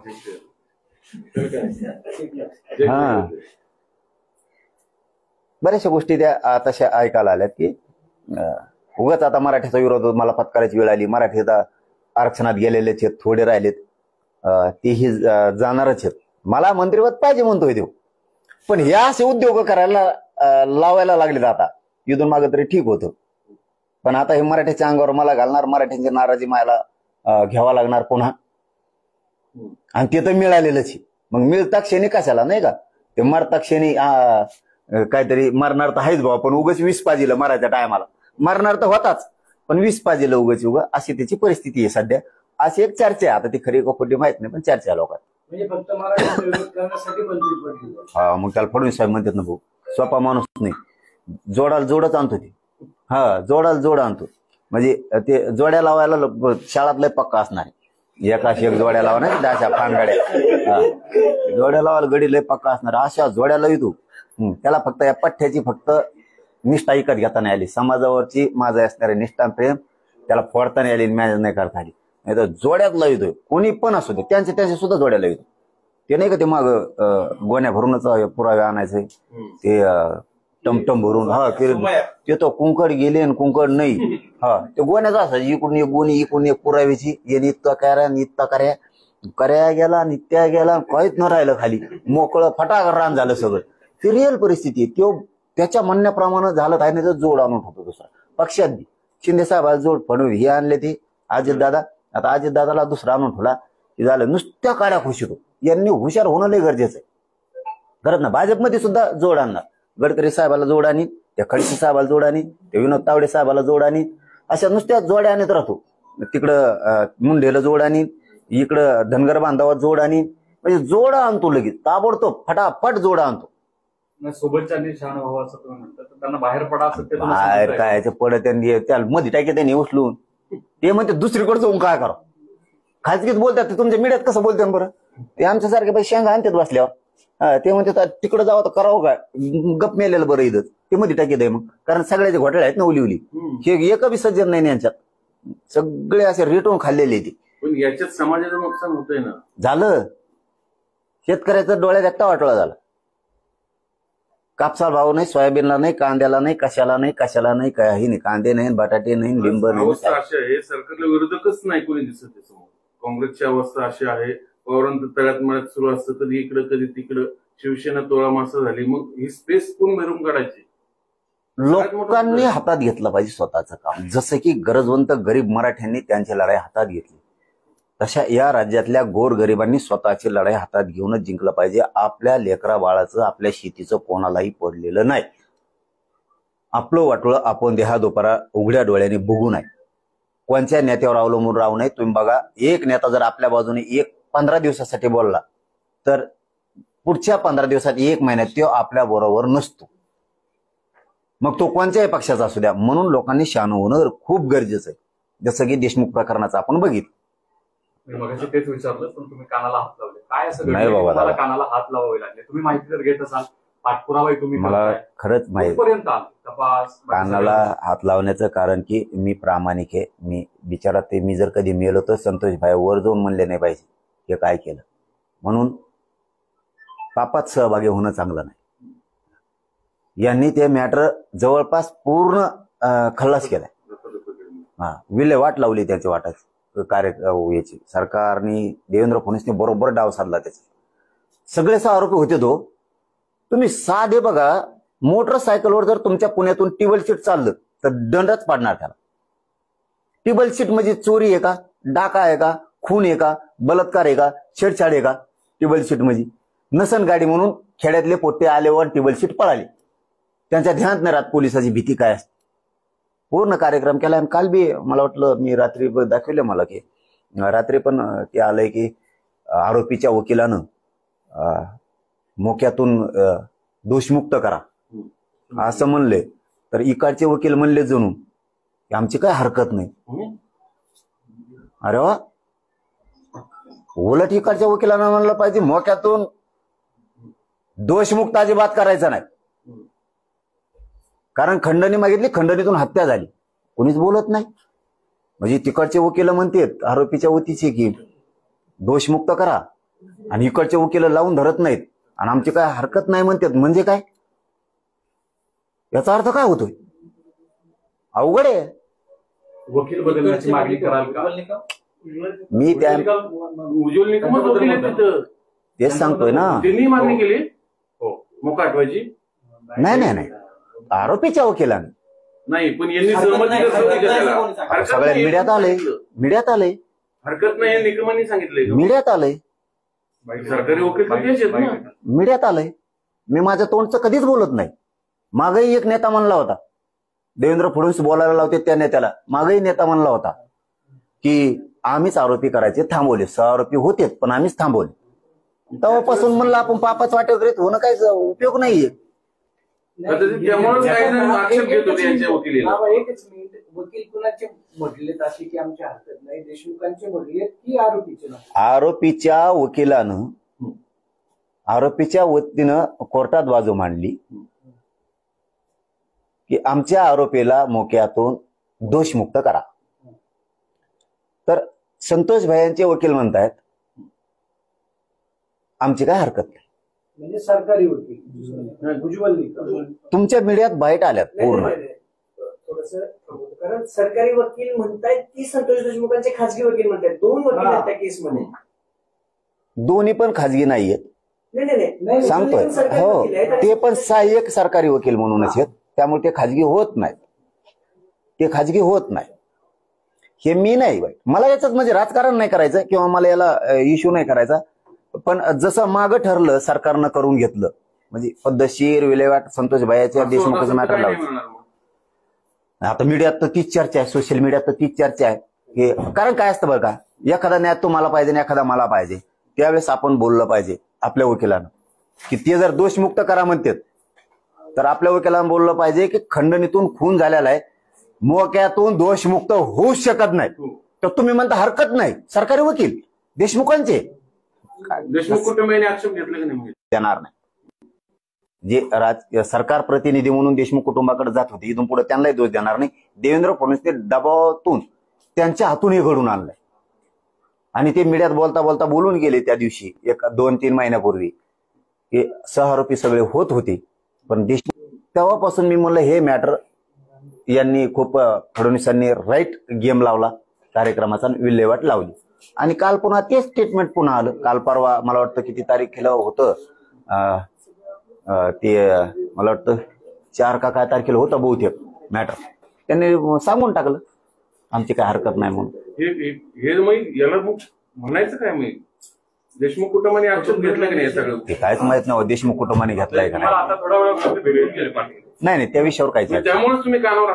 बऱ्याचशा गोष्टी त्या तशा ऐकायला आल्यात की उगाच आता मराठ्याचा विरोध मला पत्करायची वेळ आली. मराठीचा आरक्षणात गेलेलेच आहेत, थोडे राहिलेत, तेही जाणारच आहेत. मला मंत्रिपद पाहिजे म्हणतोय देऊ, पण हे असे उद्योग करायला लावायला लागलेत. आता इथून मागं तरी ठीक होतं, पण आता हे मराठ्याच्या अंगावर मला घालणार, मराठ्यांची नाराजी मला घ्यावा लागणार पुन्हा. आणि ते तर मिळालेलंच. मग मिळता क्षणी कशाला नाही का, ते मरता क्षणी काहीतरी मरणार तर आहेच भाऊ, पण उगाच 20 पाजीला मरायच्या टायमाला मरणार तर होताच, पण 20 पाजीला उगाच अशी त्याची परिस्थिती आहे सध्या. अशी एक चर्चा आहे, आता ती खरी का खोटी माहित नाही, पण चर्चा लोकात. म्हणजे फक्त मराठा विरोध करण्यासाठी मंत्रिपद दिलं. हा मग त्याला फडणवीस साहेब म्हणतात ना भाऊ, सोपा माणूस नाही, जोडाला जोडच आणतो ते. जोडाला जोड आणतो, म्हणजे ते जोड्या लावायला शाळात लय पक्का असणार आहे. एकाशी एक जोड्या लावा नाही अशा फानगाड्या, जोड्या लावायला गडी लय पक्का असणार, अशा जोड्या लावितो. त्याला फक्त या पठ्ठ्याची फक्त निष्ठा विकत घेता नाही आली, समाजावरची माझं असणारे निष्ठा प्रेम त्याला फोडता नाही आली, मॅनेज नाही करता आली. नाही तर जोड्यात लावितोय, कोणी पण असू दे, त्यांचे सुद्धा जोड्या लावितो. ते नाही का ते माग गोण्या भरूनच पुरावे आणायचे, ते टमटम भरून. ते तो कुंकड गेले आणि कुंकड नाही. ते गोण्याचा असायचं, इकडून एक गोणी इकडून एक पुराव्याची, याने इतका कर्या गेला आणि त्या गेला, काहीच न राहिलं खाली, मोकळं फटाकर रान झालं सगळं. ती रिअल परिस्थिती आहे. तो त्याच्या म्हणण्याप्रमाणे झालं आहे नाही तर जोड आणून होतो दुसरा पक्षात बी. शिंदे साहेबाला जोड फडणवीस हे आणले ते अजितदादा, आता अजितदादाला दुसरा आणून ठेवला की झालं नुसत्या काड्या खुश होतो. यांनी हुशार होणं लय गरजेचं आहे. करत ना भाजपमध्ये सुद्धा जोड आणणार, गडकरी साहेबाला जोड आणि त्या खडसे साहेबाला जोड आणि त्या विनोद तावडे साहेबाला जोड आणि अशा नुसत्या जोड्या आणत राहतो. तिकडं मुंडेला जोड आणि इकडं धनगर बांधावा जोड आणि म्हणजे जोड आणतो लगेच ताबडतोब फटाफट जोड आणतो. सोबतच्या शहाण व्हावं असं तुम्ही म्हणतात, तर त्यांना बाहेर पडा असं बाहेर काय पडत त्यांनी त्याला मध्ये टाके त्यांनी उचलून ते म्हणते दुसरीकडे जाऊन काय करा. खाजगीत बोलतात ते, तुमच्या मीडियात कसं बोलतात बरं, ते आमच्यासारखे पैसे शेंगा आणतात बसल्यावर. ते म्हणतात तिकडे जावं तर करावं काय, गप मेलेलं बरं इथं. ते मध्ये टाके दे मग, कारण सगळ्याचे घोटाळे आहेत ना उली. हे एक बी सज्जन नाही यांच्यात, सगळे असे रेटून खाल्लेले ते. पण याच्यात समाजाचं नुकसान होतंय ना. झालं, शेतकऱ्याचं डोळ्यात एकटा वाटोळा झाला. कापसाला भाव नाही, सोयाबीनला नाही, कांद्याला नाही, कशाला नाही, काही नाही. कांदे नाही, बटाटे नाही, लिंब नाही. अवस्था अशी आहे, सरकारला विरोधकच नाही कोणी दिसत समोर. काँग्रेसची अवस्था अशी आहे, पवारांचं तळ्यात मळ्यात सुरू असतं, कधी इकडं कधी तिकडं, शिवसेना तोळा मासा झाली. मग ही स्पेस कोण भरून काढायची? लोकांनी हातात घेतलं पाहिजे स्वतःचं काम. जसं की गरजवंत गरीब मराठ्यांनी त्यांची लढाई हातात घेतली, तशा या राज्यातल्या गोरगरिबांनी स्वतःची लढाई हातात घेऊनच जिंकलं पाहिजे. आपल्या लेकरा बाळाचं, आपल्या शेतीचं कोणालाही पडलेलं नाही. आपलं वाटोळं आपण देहा दुपारा उघड्या डोळ्याने बघू नये. कोणत्या नेत्यावर अवलंबून राहू नये. तुम्ही बघा, एक नेता जर आपल्या बाजूने 15 दिवसासाठी बोलला तर पुढच्या 15 दिवसात 1 महिन्यात तो आपल्या बरोबर नसतो. मग तो कोणत्याही पक्षाचा असू द्या. म्हणून लोकांनी शहाणं होणं खूप गरजेचं आहे. जसं की देशमुख प्रकरणाचं आपण बघितलं. मगाशी तेच विचारलं, पण तुम्ही कानाला हात लावले. काय असं नाही बाबा, तुम्हाला कानाला हात लावावे लागले? तुम्ही माहिती जर घेत असाल, पाठपुरावा तुम्ही मला खरंच माहिती पर्यंत तपास कानाला हात लावण्याचं कारण की मी प्रामाणिक आहे. मी बिचारा ते मी जर कधी मेलो तर संतोष भाई वर जाऊन म्हणले नाही पाहिजे हे काय केलं. म्हणून पापात सहभागी होणं चांगलं नाही. यांनी ते मॅटर जवळपास पूर्ण खल्लास केलाय. विल्हेवाट लावली त्याच्या वाटाची कार्य याची. सरकारने देवेंद्र फडणवीसने बरोबर डाव साधला त्याचा. सगळेच आरोपी होते तो. तुम्ही साधे बघा, मोटरसायकलवर जर तुमच्या पुण्यातून टेबल सीट चाललं तर दंडच पाडणार त्याला. टेबल सीट म्हणजे चोरी आहे का, डाका आहे का, खून आहे का, बलात्कार आहे का, छेडछाड आहे का? टेबल सीट म्हणजे नसन गाडी म्हणून खेड्यातले पोट्टे आल्यावर टेबल सीट पळाली. त्यांच्या ध्यानात नाही राहत पोलिसाची भीती काय असते. पूर्ण कार्यक्रम केला. आणि काल बी मला वाटलं, मी रात्री दाखवलं मला की रात्री पण ते आलंय की आरोपीच्या वकिलानं मोक्यातून दोषमुक्त करा असं म्हणले. तर इकडचे वकील म्हणले जणू की आमची काय हरकत नाही. अरे वा, उलट इकडच्या वकिलांना म्हणलं पाहिजे मोक्यातून दोषमुक्त अजिबात करायचा नाही. कारण खंडणी मागितली, खंडणीतून हत्या झाली, कोणीच बोलत नाही. म्हणजे तिकडचे वकील म्हणतात आरोपीच्या वतीचे की दोषमुक्त करा, आणि इकडचे वकील लावून धरत नाहीत आणि आमची काय हरकत नाही म्हणतात. म्हणजे काय, याचा अर्थ काय होतोय? अवघड आहे. वकील बदलण्याची मागणी कराल का? मी त्या उज्ज्वल निकमच वकील आहेत तिथं. तेच सांगतोय ना. त्यांनी मागणी केली मोका हटवायची. नाही, आरोपीच्या वकिलाने नाही, पण यांनी सहमती त्याला. सगळ्या मीडियात आलंय. हरकत नाही हे निकमांनी सांगितलंय. मीडियात आलंय. सरकारी वकील तर तेच आहेत ना. मीडियात आलंय. मी माझ्या तोंडचं कधीच बोलत नाही. मागही एक नेता म्हणला होता, देवेंद्र फडणवीस बोलायला लावते त्या नेत्याला, मागही नेता म्हणला होता की आम्हीच आरोपी करायचे थांबवले. 6 आरोपी होतेच पण आम्हीच थांबवले. तेव्हापासून म्हणलं आपण पापाच वाटेवर होणं काही उपयोग नाहीये. त्यामुळे काही जण आक्षेप घेत होते यांच्या वकिलीला. एकच मिनिट, वकील कुणाचे म्हटलेत अशी की आमची हरकत नाही, देशमुखांचे म्हटलेत की आरोपीचे? आरोपीच्या वकिलानं, आरोपीच्या वतीनं कोर्टात बाजू मांडली की आमच्या आरोपीला मोक्यातून दोषमुक्त करा. तर संतोष भाईंचे वकील म्हणतायत आमची काय हरकत नाही. म्हणजे सरकारी वकील उज्ज्वल निकम तुमच्या मीडियात बाईट आल्यात पूर्ण. थोडस, कारण सरकारी वकील म्हणतायत की संतोष देशमुखांचे खासगी वकील म्हणतायत. 2 वकील आहेत त्या केसमध्ये. दोन्ही पण खाजगी नाहीयेत. नाही सांगतोय हो, ते पण सहाय्यक सरकारी वकील म्हणूनच आहेत. त्यामुळे ते खाजगी होत नाही. हे मी नाही बाई, मला याच्यात म्हणजे राजकारण नाही करायचं किंवा मला याला इश्यू नाही करायचा. पण जसं मागं ठरलं सरकारनं करून घेतलं, म्हणजे पद्धतशीर विल्हेवाट संतोष भाईच्या देशमुखाचं मॅटर लावलं. आता मीडियात तर तीच चर्चा आहे, सोशल मीडियात तर तीच चर्चा आहे की कारण काय असतं बरं का, एखादा न्याय तुम्हाला पाहिजे आणि एखादा मला पाहिजे. त्यावेळेस आपण बोललं पाहिजे आपल्या वकिलानं की ते जर दोषमुक्त करा म्हणतात तर आपल्या वकिलांना बोललं पाहिजे की खंडणीतून खून झालेला आहे, मोक्यातून दोषमुक्त होऊ शकत नाही. तर तुम्ही म्हणता हरकत नाही, सरकारी वकील देशमुखांचे. देशमुख कुटुंबियांनी आक्षेप घेतले की नाही? देणार नाही. जे सरकार प्रतिनिधी म्हणून देशमुख कुटुंबाकडे जात होते, इथून पुढे त्यांनाही दोष देणार नाही. देवेंद्र फडणवीसने दबावातून त्यांच्या हातून हे घडून आणलंय. आणि ते मीडियात बोलता बोलता बोलून गेले त्या दिवशी 2-3 महिन्यापूर्वी की सहआरोपी सगळे होत होते. पण तेव्हापासून मी म्हणलं हे मॅटर यांनी खूप, फडणवीसांनी राईट गेम लावला, कार्यक्रमाचा विल्हेवाट लावली. आणि काल पुन्हा तेच स्टेटमेंट पुन्हा आलं. काल परवा मला वाटतं किती तारीखेला होतं ते, मला वाटतं 4 का काय तारखेला होतं बहुतेक मॅटर. त्यांनी सांगून टाकलं आमची काय हरकत नाही म्हणून. हे मग याला म्हणायचं काय, मग देशमुख कुटुंबाने आक्षेप घेतला की नाही सगळं? ते काहीच माहित नाही देशमुख कुटुंबाने घेतलाय का नाही. आता थोडा वेळ नाही त्या विषयावर काहीच नाही. त्यामुळेच तुम्ही कानावर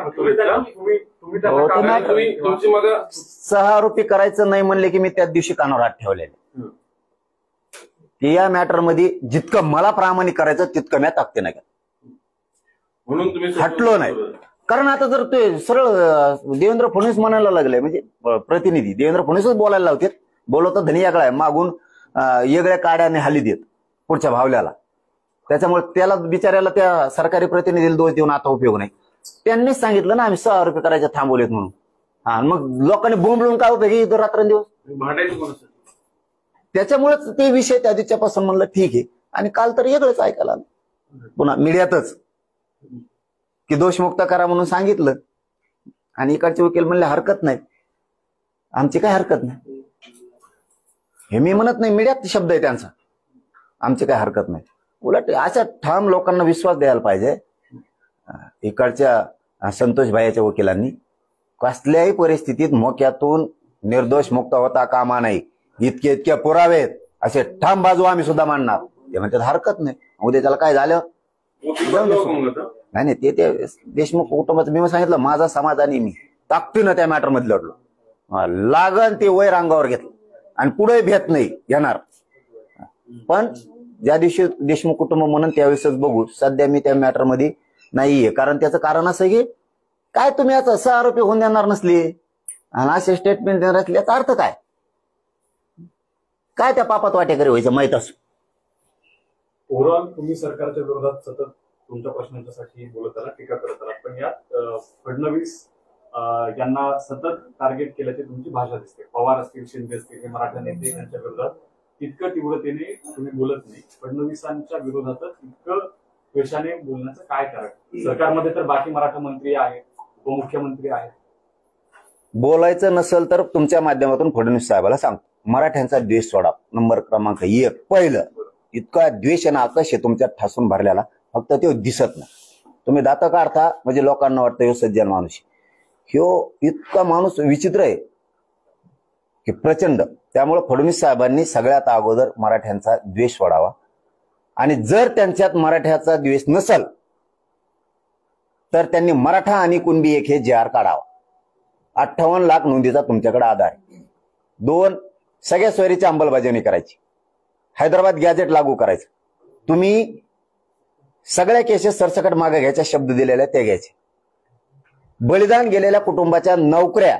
तुमची मग 6 आरोपी करायचं नाही म्हणले की मी त्याच दिवशी कानावर हात ठेवलेले की या मॅटर मध्ये जितकं मला प्रामाणिक करायचं तितकं मी टाकते नाही, म्हणून तुम्ही हटलो नाही. कारण आता जर ते सरळ देवेंद्र फडणवीस म्हणायला लागले, म्हणजे प्रतिनिधी देवेंद्र फडणवीसच बोलायला लावतात. बोलवता धनी यागळा आहे, मागून वेगळ्या काड्याने हाली देत पुढच्या भावल्याला. त्याच्यामुळे त्याला बिचाऱ्याला त्या सरकारी प्रतिनिधीला दोष देऊन आता उपयोग नाही. त्यांनीच सांगितलं ना आम्ही 6 आरोपी करायचे थांबवलेत म्हणून. हा, मग लोकांनी बोंबलून काय उपयोगी इथं रात्रंदिवस. भांडायचं कोणाचं? त्याच्यामुळेच ते विषय त्या दिवसापासून म्हणलं ठीक आहे. आणि काल तर वेगळंच ऐकायला आलं. पुन्हा मीडियातच की दोषमुक्त करा म्हणून सांगितलं आणि इकडचे वकील म्हणले हरकत नाही. आमची काय हरकत नाही, हे मी म्हणत नाही, मीडियात शब्द आहे त्यांचा, आमची काय हरकत नाही. उलट अशा ठाम लोकांना विश्वास द्यायला पाहिजे. इकडच्या संतोष भाईच्या वकिलांनी कसल्याही परिस्थितीत मोक्यातून निर्दोष मुक्त होता कामा नाही, इतके पुरावे असे ठाम बाजू आम्ही सुद्धा मांडणार. ते म्हणतात हरकत नाही, उद्या त्याला काय झालं नाही ते देशमुख कुटुंबाचं मी सांगितलं माझा समाज आणि मी ताकदीनं त्या मॅटर मध्ये लढलो. लागन ते वैर अंगावर घेतलं आणि पुढे भेट नाही येणार. पण ज्या दिवशी देशमुख कुटुंब म्हणून त्यावेळेसच बघू. सध्या मी त्या मॅटर मध्ये नाहीये. कारण त्याचं कारण असं की काय तुम्ही याचा 6 आरोपी होऊन देणार नसले आणि असे स्टेटमेंट देणार असले याचा अर्थ काय? काय त्या पापात वाटेकरी व्हायचं माहित असो. ओव्हरऑल तुम्ही सरकारच्या विरोधात सतत तुमच्या प्रश्नांच्यासाठी बोलत आला, टीका करत आला, पण यात फडणवीस यांना सतत टार्गेट केल्याची तुमची भाषा दिसते. पवार असतील, शिंदे असतील, हे मराठा नेते यांच्या विरोधात तितकं तीव्रतेने तुम्ही बोलत नाही. फडणवीसांच्या विरोधातच इतकं द्वेषाने बोलण्याचं काय कारण? सरकारमध्ये तर बाकी मराठा मंत्री आहेत, उपमुख्यमंत्री आहेत. बोलायचं नसेल तर तुमच्या माध्यमातून फडणवीस साहेबाला सांगतो, मराठ्यांचा द्वेष सोडा. नंबर क्रमांक 1. पहिलं, इतका द्वेष आणि आकाश आहे तुमच्यात ठासून भरलेला, फक्त ते दिसत नाही. तुम्ही दात काढता म्हणजे लोकांना वाटतं ह्यो सज्जन माणूस. ह्यो इतका माणूस विचित्र आहे की प्रचंड. त्यामुळे फडणवीस साहेबांनी सगळ्यात अगोदर मराठ्यांचा द्वेष सोडावा. आणि जर त्यांच्यात मराठ्याचा द्वेष नसेल तर त्यांनी मराठा आणि कुणबी एक हे JR काढावा. 58 लाख नोंदीचा तुमच्याकडे आधार आहे. 2, सगळ्या सोयरीची अंमलबजावणी करायची. हैदराबाद गॅजेट लागू करायचं. तुम्ही सगळ्या केसेस सरसकट मागे घ्यायच्या शब्द दिलेल्या ते घ्यायचे. बलिदान गेलेल्या कुटुंबाच्या नोकऱ्या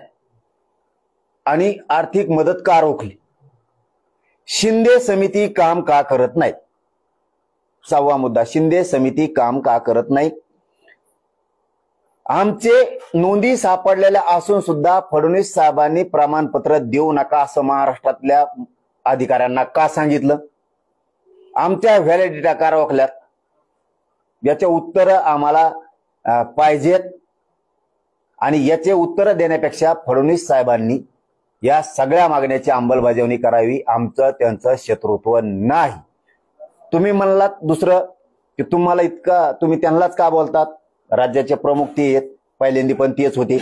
आणि आर्थिक मदत का रोखली? शिंदे समिती काम का करत नाही? 6वा मुद्दा, शिंदे समिती काम का करत नाही? आमचे नोंदी सापडलेल्या असून सुद्धा फडणवीस साहेबांनी प्रमाणपत्र देऊ नका असं महाराष्ट्रातल्या अधिकाऱ्यांना का सांगितलं? आमच्या व्हॅलिडिटी का रोखल्यात? याचे उत्तर आम्हाला पाहिजेत. आणि याचे उत्तर देण्यापेक्षा फडणवीस साहेबांनी या सगळ्या मागण्याची अंमलबजावणी करावी. आमचं त्यांचं शत्रुत्व नाही. तुम्ही म्हणलात दुसरं की तुम्हाला इतका तुम्ही त्यांनाच का बोलतात? राज्याचे प्रमुख ते आहेत, पहिल्यांदी पण तेच होते.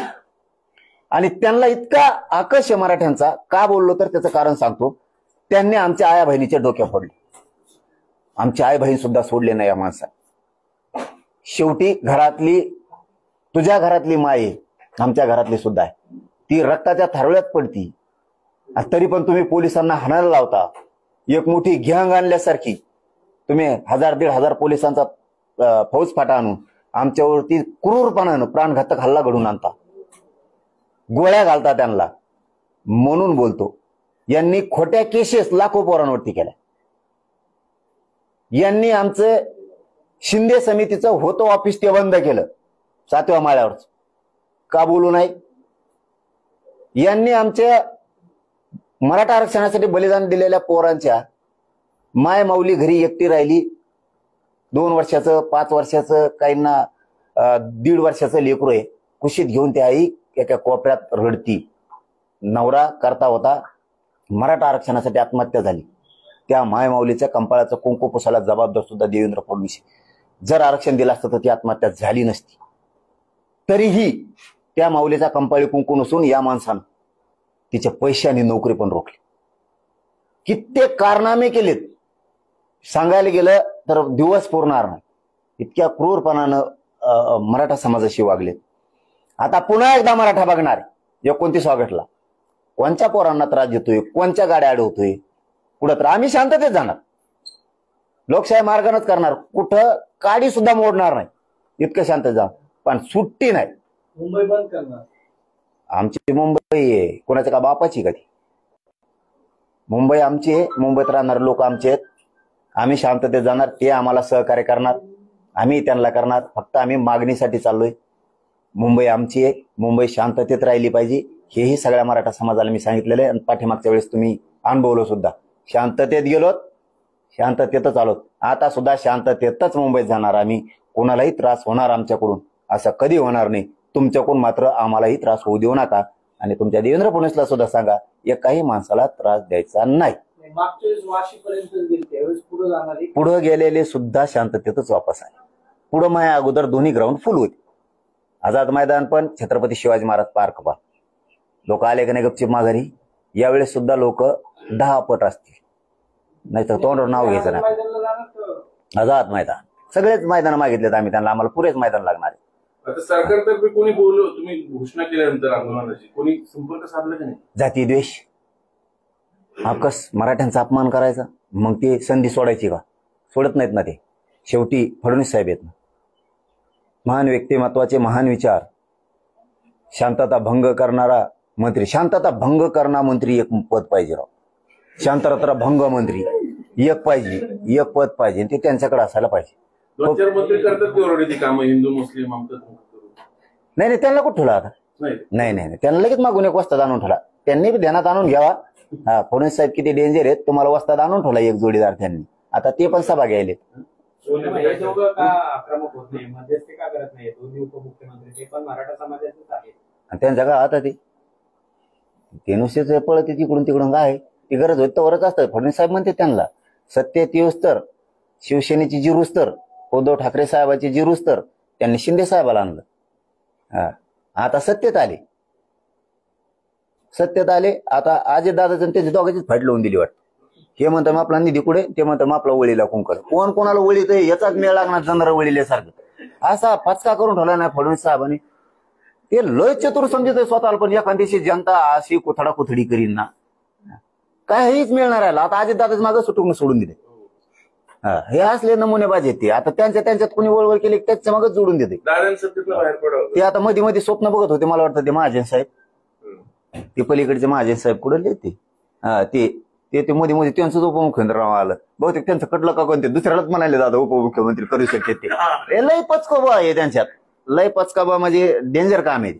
आणि त्यांना इतका आकर्ष मराठ्यांचा का बोललो तर त्याचं कारण सांगतो. त्यांनी आमच्या आया बहिणीचे डोके फोडले. आमची आई बहीण सुद्धा सोडले नाही या माणसाने. शेवटी घरातली, तुझ्या घरातली माय आमच्या घरातली सुद्धा आहे, ती रक्ताच्या थारोळ्यात पडती. तरी पण तुम्ही पोलिसांना हाणायला लावता. एक मोठी गँग आणल्यासारखी तुम्ही 1000-1500 पोलिसांचा फौजफाटा आणून आमच्यावरती क्रूरपणानं प्राणघातक हल्ला घडून आणता, गोळ्या घालता त्यांना. म्हणून बोलतो, यांनी खोट्या केसेस लाखो पोरांवरती केल्या. यांनी आमचं शिंदे समितीचं होतं ऑफिस ते बंद केलं 7व्या माळ्यावरच. का बोलू नाही? यांनी आमच्या मराठा आरक्षणासाठी बलिदान दिलेल्या पोरांच्या माय माऊली घरी एकटी राहिली. 2 वर्षाचं, 5 वर्षाचं, काहींना 1.5 वर्षाचं लेकरू आहे. कुशीत घेऊन त्या आई एका कोपऱ्यात रडती. नवरा करता होता, मराठा आरक्षणासाठी आत्महत्या झाली. त्या मायमाऊलीच्या कंपाळाचं कुंकू पुसायला जबाबदार सुद्धा देवेंद्र फडणवीस. जर आरक्षण दिलं असतं तर ती आत्महत्या झाली नसती. तरीही त्या माऊलीचा कंपाळी कुंकू नसून या माणसानं तिच्या पैशाने नोकरी पण रोखली. कित्येक कारनामे केलेत, सांगायला गेलं तर दिवस पुरणार नाही. इतक्या क्रूरपणानं मराठा समाजाशी वागलेत. आता पुन्हा एकदा मराठा बघणार 29 ऑगस्टला. कोणत्या पोरांना त्रास देतोय, कोणत्या गाड्या अडवतोय, कुठं तर आम्ही शांततेत जाणार, लोकशाही मार्गानच करणार, कुठं काडी सुद्धा मोडणार नाही, इतकं शांत जा. पण सुट्टी नाही. मुंबई बंद करणार. आमची मुंबई आहे, कोणाच्या का बापाची का ती? मुंबई आमची आहे, मुंबईत राहणारे लोक आमचे आहेत. आम्ही शांततेत जाणार, ते आम्हाला सहकार्य करणार, आम्ही त्यांना करणार. फक्त आम्ही मागणीसाठी चाललोय. मुंबई आमची आहे, मुंबई शांततेत राहिली पाहिजे, हेही सगळ्या मराठा समाजाला मी सांगितलेलं आहे. आणि पाठीमागच्या वेळेस तुम्ही अनुभवलं सुद्धा. शांततेत गेलोत, शांततेतच आलो. आता सुद्धा शांततेतच मुंबईत जाणार आम्ही. कोणालाही त्रास होणार आमच्याकडून असं कधी होणार नाही. तुमच्याकडून मात्र आम्हालाही त्रास होऊ देऊ नका. आणि तुमच्या देवेंद्र फडणवीसला सुद्धा सांगा, एकाही माणसाला त्रास द्यायचा नाही. मागच्या वेळेस वाशीपर्यंत गेले, त्यावेळेस पुढे जाणारी पुढे गेलेले सुद्धा शांततेतच वापस आहे. पुढं माझ्या अगोदर दोन्ही ग्राउंड फुल होते. आझाद मैदान पण, छत्रपती शिवाजी महाराज पार्क पण. लोक आले का नाही गपचिप माघारी. यावेळेस सुद्धा लोक 10 पट असतील, नाहीतर तोंडावर नाव घ्यायचं नाही. मैदानाला जाणार तर आझाद मैदान सगळेच मैदान मागितलेत आम्ही त्यांना. आम्हाला पुरेच मैदान लागणार आहे. आता सरकारतर्फे कोणी बोललो, तुम्ही घोषणा केल्यानंतर आंदोलनाची कोणी संपर्क साधला की नाही? जाती द्वेष, आपकस मराठ्यांचा अपमान करायचा, मग ते संधी सोडायची का? सोडत नाहीत ना ते. शेवटी फडणवीस साहेब आहेत ना, महान व्यक्तिमत्वाचे, महान विचार, शांतता भंग करणारा मंत्री. शांतता भंग करणारा मंत्री एक पद पाहिजे राव. शांतता भंग मंत्री एक पाहिजे, एक पद पाहिजे. ते त्यांच्याकडे असायला पाहिजे. 2-4 मंत्री करतात तेवढी ती कामं, हिंदू मुस्लिम आमचं नाही नाही, त्यांना कुठं ठेवला आता? नाही. नाही नाही, त्यांना लगेच मागून एक वस्ताद आणून ठेवला. त्यांनी बी ध्यानात आणून घ्यावा. हा, फडणवीस साहेब किती डेंजर आहेत, तुम्हाला वस्ताद आणून ठेवला एक जोडीदार त्यांनी. आता ते पण सभा घ्यायले. हे दोघं का आक्रमक होत नाही, मध्यस्थी का करत नाही? दोन्ही उपमुख्यमंत्री ते पण मराठा समाजाचेच आहेत. आणि त्यांच्या का आता ते नुसतेच पळत तिकडून तिकडून काय ती गरज होती तरच असतं. फडणवीस साहेब म्हणते त्यांना सत्तेत येऊस तर, शिवसेनेची जिरूस तर, उद्धव ठाकरे साहेबाची जिरूस तर त्यांनी शिंदे साहेबाला आणलं. हा, आता सत्तेत आले. आता अजितदादाचं त्याच्या दोघांचीच फाईट लावून दिली वाटतं. हे म्हणतं मग आपला निधी कुठे, ते म्हणतं मग आपला वळीला कुंकर. कोण कोणाला वळीत याचाच मेळ लागणार चंद्र वळील्यासारखं. असा पचका करून ठेवला नाही फडणवीस साहेबांनी. ते लय चतुर समजत स्वतःला, पण एखाद्याशी जनता अशी कुथडा कुथडी करीन ना, काहीच मिळणार आहे. आता अजितदादाच मागं सुटून सोडून दिले. हे असले नमुने बाज येते. आता त्यांच्यात कोणी वळवळ केली त्याच्या मागच जोडून देते. बाहेर पडावं. ते आता मध्ये मध्ये स्वप्न बघत होते, मला वाटतं ते महाजन साहेब, ते पलीकडचे महाजन साहेब कुठले ते मध्ये मध्ये त्यांचंच उपमुख्यमंत्री आलं बहुतेक. त्यांचं कटलं का कोणते दुसऱ्यालाच म्हणाले दादा उपमुख्यमंत्री करू शकते ते. लय पचकाबा आहे त्यांच्यात, लय पचकाबा म्हणजे डेंजर काम आहे.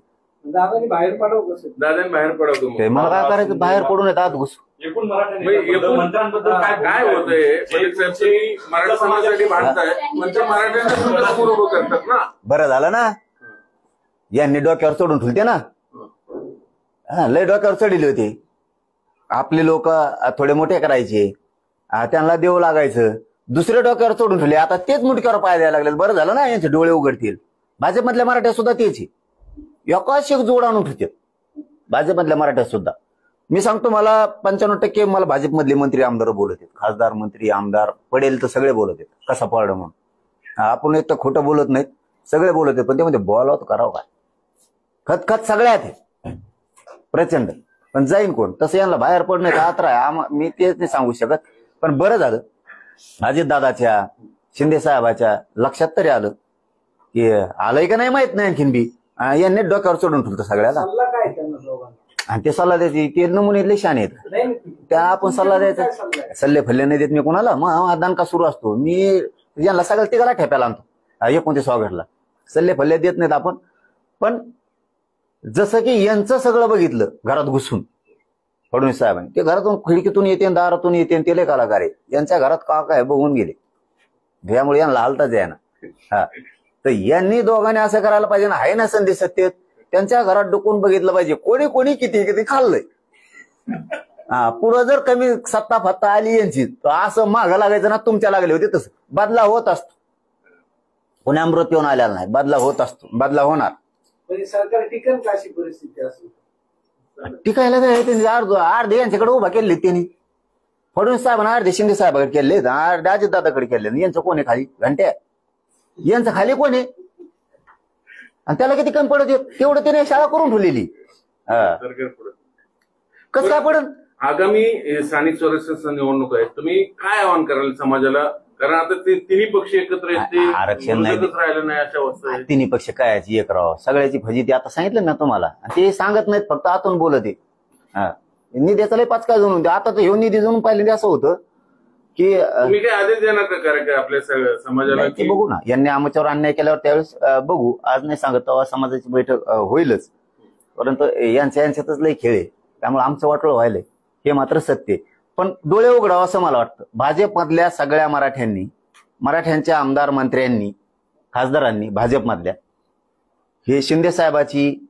दादानी बाहेर पडावं कसं? दादांनी बाहेर पडावं. ते मला काय करायचं, बाहेर पडून येत आत घुस. एकूण मराठा एकूण मंत्र्यांबद्दल काय होतंय? तुम्ही मराठा समाजासाठी भांडताय म्हणजे मराठ्यांना सुद्धा समोर उभं करतात ना. बरं झालं ना, यांनी डोक्यावर चढून ठेवते ना. लय डोक्यावर चढले होते. आपले लोक थोडे मोठे करायचे, त्यांना देऊ लागायचं. दुसरे डोक्यावर चढून ठेवले, आता तेच मुटक्यावर पाय द्यायला लागले. बरं झालं ना, यांचे डोळे उघडतील. भाजपमधल्या मराठ्या सुद्धा तेच एकाच एक जोड आणून ठेवते भाजपमधल्या मराठ्यात सुद्धा. मी सांगतो, मला 95% मला भाजपमधले मंत्री आमदार बोलत आहेत. खासदार, मंत्री, आमदार पडेल तर सगळे बोलत आहेत कसा पडलं म्हणून. आपण एक तर खोटं बोलत नाहीत, सगळे बोलत आहेत. पण ते म्हणजे बोलावं तर करावं काय? खतखत सगळ्यात आहे प्रचंड. पण जाईन कोण? तसं यांना बाहेर पडणं का आत्र आहे, मी तेच नाही सांगू शकत. पण बरं झालं अजितदादाच्या, शिंदे साहेबाच्या लक्षात तरी आलं की आलंय का नाही माहित नाही. आणखीन बी यांनी डोक्यावर चढून ठेवलं सगळ्याला. सल्ला काय त्यांना दोघांना? आणि ते सल्ला द्यायचे, ते नमुने लय शान आहेत. त्या आपण सल्ला द्यायचा, सल्ले फल्ले नाही देत मी कोणाला. मग दणका सुरू असतो. मी यांना सगळं तिघाला ठेप्याला आणतो 29 ऑगस्टला. सल्ले फल्ले देत नाहीत आपण. पण जसं की यांचं सगळं बघितलं घरात घुसून फडणवीस साहेबांनी, ते घरातून खिडकीतून येते, दारातून येते, ते लय कलाकार आहे. यांच्या घरात का काय बघून गेले, त्यामुळे यांना हालताच आहे ना. हा, तर यांनी दोघांनी असं करायला पाहिजे ना. आहे ना संधी सत्तेत, त्यांच्या घरात डुकून बघितलं पाहिजे कोणी कोणी किती किती खाल्लंय. पुढं जर कमी सत्ता फत्ता आली यांची तर असं मागं लागायचं ना. तुमच्या लागले होते तसं. बदला होत असतो. कोणी अमृत येऊन आलेला नाही. बदला होत असतो, बदला होणार. सरकार टिकन का अशी परिस्थिती असेल? टिकायला अर्धे यांच्याकडे उभा केले त्यांनी. फडणवीस साहेबांना अर्धे शिंदे साहेबाकडे केले, अर्धे अजितदादाकडे केले. यांचं कोण आहे खाली? घंटे यांचं खाली कोण आहे? आणि त्याला किती कमी पडत तेवढं त्याने शाळा करून ठेवलेली. कसं काय पडत? आगामी स्थानिक स्वराज्य निवडणूक आहेत, तुम्ही काय आवाहन कराल समाजाला? कारण आता ते तिन्ही पक्ष एकत्र येते, आरक्षण नाही राहिलं नाही अशा अवस्था. तिन्ही पक्ष काय एक राहावं, सगळ्याची फजिती आता सांगितलं ना तुम्हाला. ते सांगत नाहीत, फक्त आतून बोलत आहे. निधीचा लय पाच काय जणून द्या. आता तर हे निधी जणून पाहिले असं होतं की तुम्ही काय आदेश देणार का काय आपल्या समाजाला? बघू ना, यांनी आमच्यावर अन्याय केल्यावर त्यावेळेस बघू. आज नाही सांगत, तेव्हा समाजाची बैठक होईलच. परंतु यांच्यातच लय खेळ आहे, त्यामुळे आमचं वाटलं व्हायलंय हे मात्र सत्य. पण डोळे उघडावं असं मला वाटतं. भाजपमधल्या सगळ्या मराठ्यांच्या आमदार मंत्र्यांनी खासदारांनी भाजपमधल्या हे शिंदे साहेबाची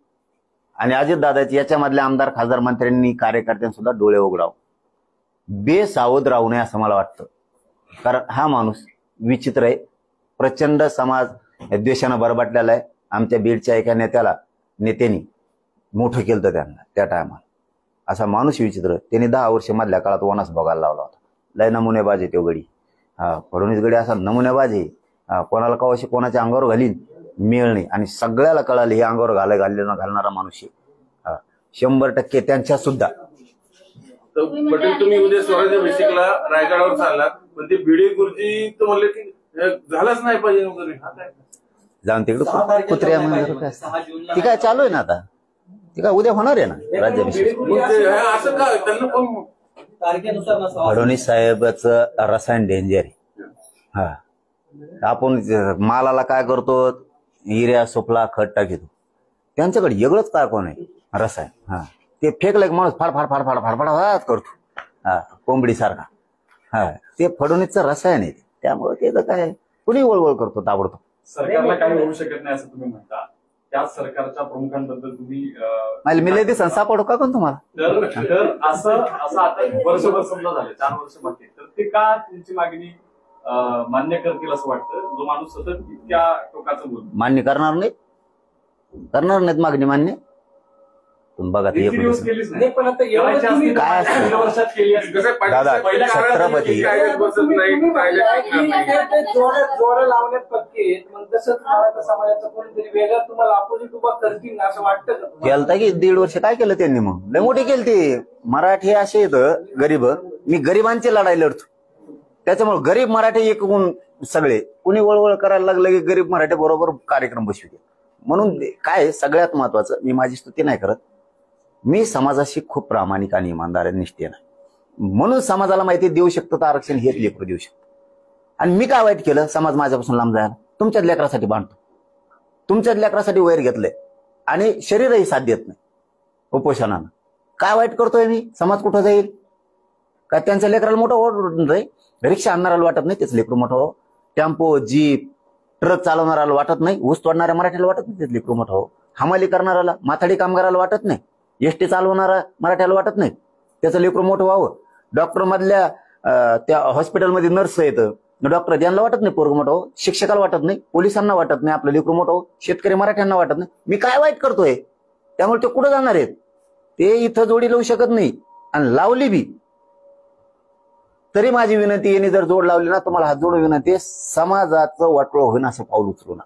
आणि अजितदादाची याच्यामधल्या आमदार खासदार मंत्र्यांनी कार्यकर्त्यांनी सुद्धा डोळे उघडावं, बेसावध राहू नये असं मला वाटतं. कारण हा माणूस विचित्र आहे, प्रचंड समाज द्वेषानं बरबटलेला आहे. आमच्या बीडच्या एका नेत्यांनी मोठं केलं त्यांना त्या टायमाला. असा माणूस विचित्र. त्यांनी 10 वर्ष मधल्या काळात वनास बघायला लावला होता. लय नमुनेबाज आहे तो गडी. फडणवीस गडी असा नमुनेबाज आहे. कोणाला कवाशी कोणाच्या अंगावर घालीन मिळ नाही. आणि सगळ्याला कळाले हे अंगावर घालणारा माणूस आहे. 100% त्यांच्या सुद्धा. पटेल तुम्ही उद्या स्वराज्य अभिषेकला रायगडावर चाललात, पण ते भिडे गुरुजी तर म्हणले की झालंच नाही पाहिजे वगैरे. जाऊन तिकडे कुत्र्या ती काय चालू आहे ना आता. ती काय उद्या होणार आहे ना राज्याभिषेक. असं का त्यांना कोण तारखेनुसार नसावं. फडणवीस साहेबाचं रसायन डेंजर आहे. आपण मालाला काय करतो, युरिया सुफला खत टाकीतो. त्यांच्याकडे वेगळंच काय कोण आहे रसायन. ते फेकलं की माणूस फाडफाड करतो कोंबडी सारखा. ते फडणवीसचं रसायन आहे. त्यामुळे ते काय कुणी वळवळ करतो ताबडतोब. सरकारला काही होऊ शकत नाही असं तुम्ही म्हणता. त्याच सरकारच्या प्रमुखांबद्दल तुम्ही मी लय दिवसांनी सापडू का कोण तुम्हाला. तर असं आता वर्षभर समजा झाले, 4 वर्ष बाकी, तर ते का तुमची मागणी मान्य करतील असं वाटतं, जो माणूस सतत इतक्या टोकाचं बोलतो. मान्य करणार नाहीत मागणी मान्य. तुम्ही बघा ते केलीच नाही. पण आता काय असतं? वर्षात केली असते. दादा, छत्रपती जोडं लावण्यात पक्के आहेत. मग तसंच मराठा समाजाचं कोणीतरी वेगळं तुम्हाला अपोजिट उभा करतील असं वाटतं का तुम्हाला? केलं की 1.5 वर्ष काय केलं त्यांनी. मग लय मोठी केली ती. मराठी असे येतं गरीब. मी गरिबांची लढाई लढतो. त्याच्यामुळे गरीब मराठी एकूण सगळे कुणी वळवळ करायला लागलं की गरीब मराठी बरोबर कार्यक्रम बसविते. म्हणून काय सगळ्यात महत्वाचं, मी माझी स्तुती नाही करत, मी समाजाशी खूप प्रामाणिक आणि इमानदार आणि निष्ठेन आहे. म्हणून समाजाला माहिती देऊ शकतो तर आरक्षण हेच लेकरू देऊ शकतो. आणि मी काय वाईट केलं, समाज माझ्यापासून लांब जायला. तुमच्याच लेकरासाठी बांधतो, तुमच्याच लेकरासाठी वैर घेतलंय आणि शरीरही साथ देत नाही उपोषणानं. काय वाईट करतोय मी? समाज कुठं जाईल? काय त्यांच्या लेकराला मोठं ओढ रे? रिक्षा आणणाऱ्याला वाटत नाही त्याचं लेकरू मोठं हो. टेम्पो, जीप, ट्रक चालवणाऱ्याला वाटत नाही, ऊस तोडणाऱ्या मराठ्याला वाटत नाही त्याचं लेकरू मोठं हो. हमाली करणाऱ्याला, माथाडी कामगाराला वाटत नाही, एसटी चालवणारा मराठ्याला वाटत नाही त्याचं लेकरू मोठं व्हावं. डॉक्टर मधल्या त्या हॉस्पिटलमध्ये नर्स येतं, डॉक्टर त्यांना वाटत नाही पोरग मोठं हो. शिक्षकाला वाटत नाही, पोलिसांना वाटत नाही आपलं लेकरू मोठं हो. शेतकरी मराठ्यांना वाटत नाही. मी काय वाईट करतोय? त्यामुळे ते कुठं जाणार आहेत? ते इथं जोडी लावू शकत नाही. आणि लावली बी तरी माझी विनंती, यांनी जर जोड लावली ना, तुम्हाला हात जोड विनंती आहे, समाजाचं वाटोळ होईन असं पाऊल उचलू नका.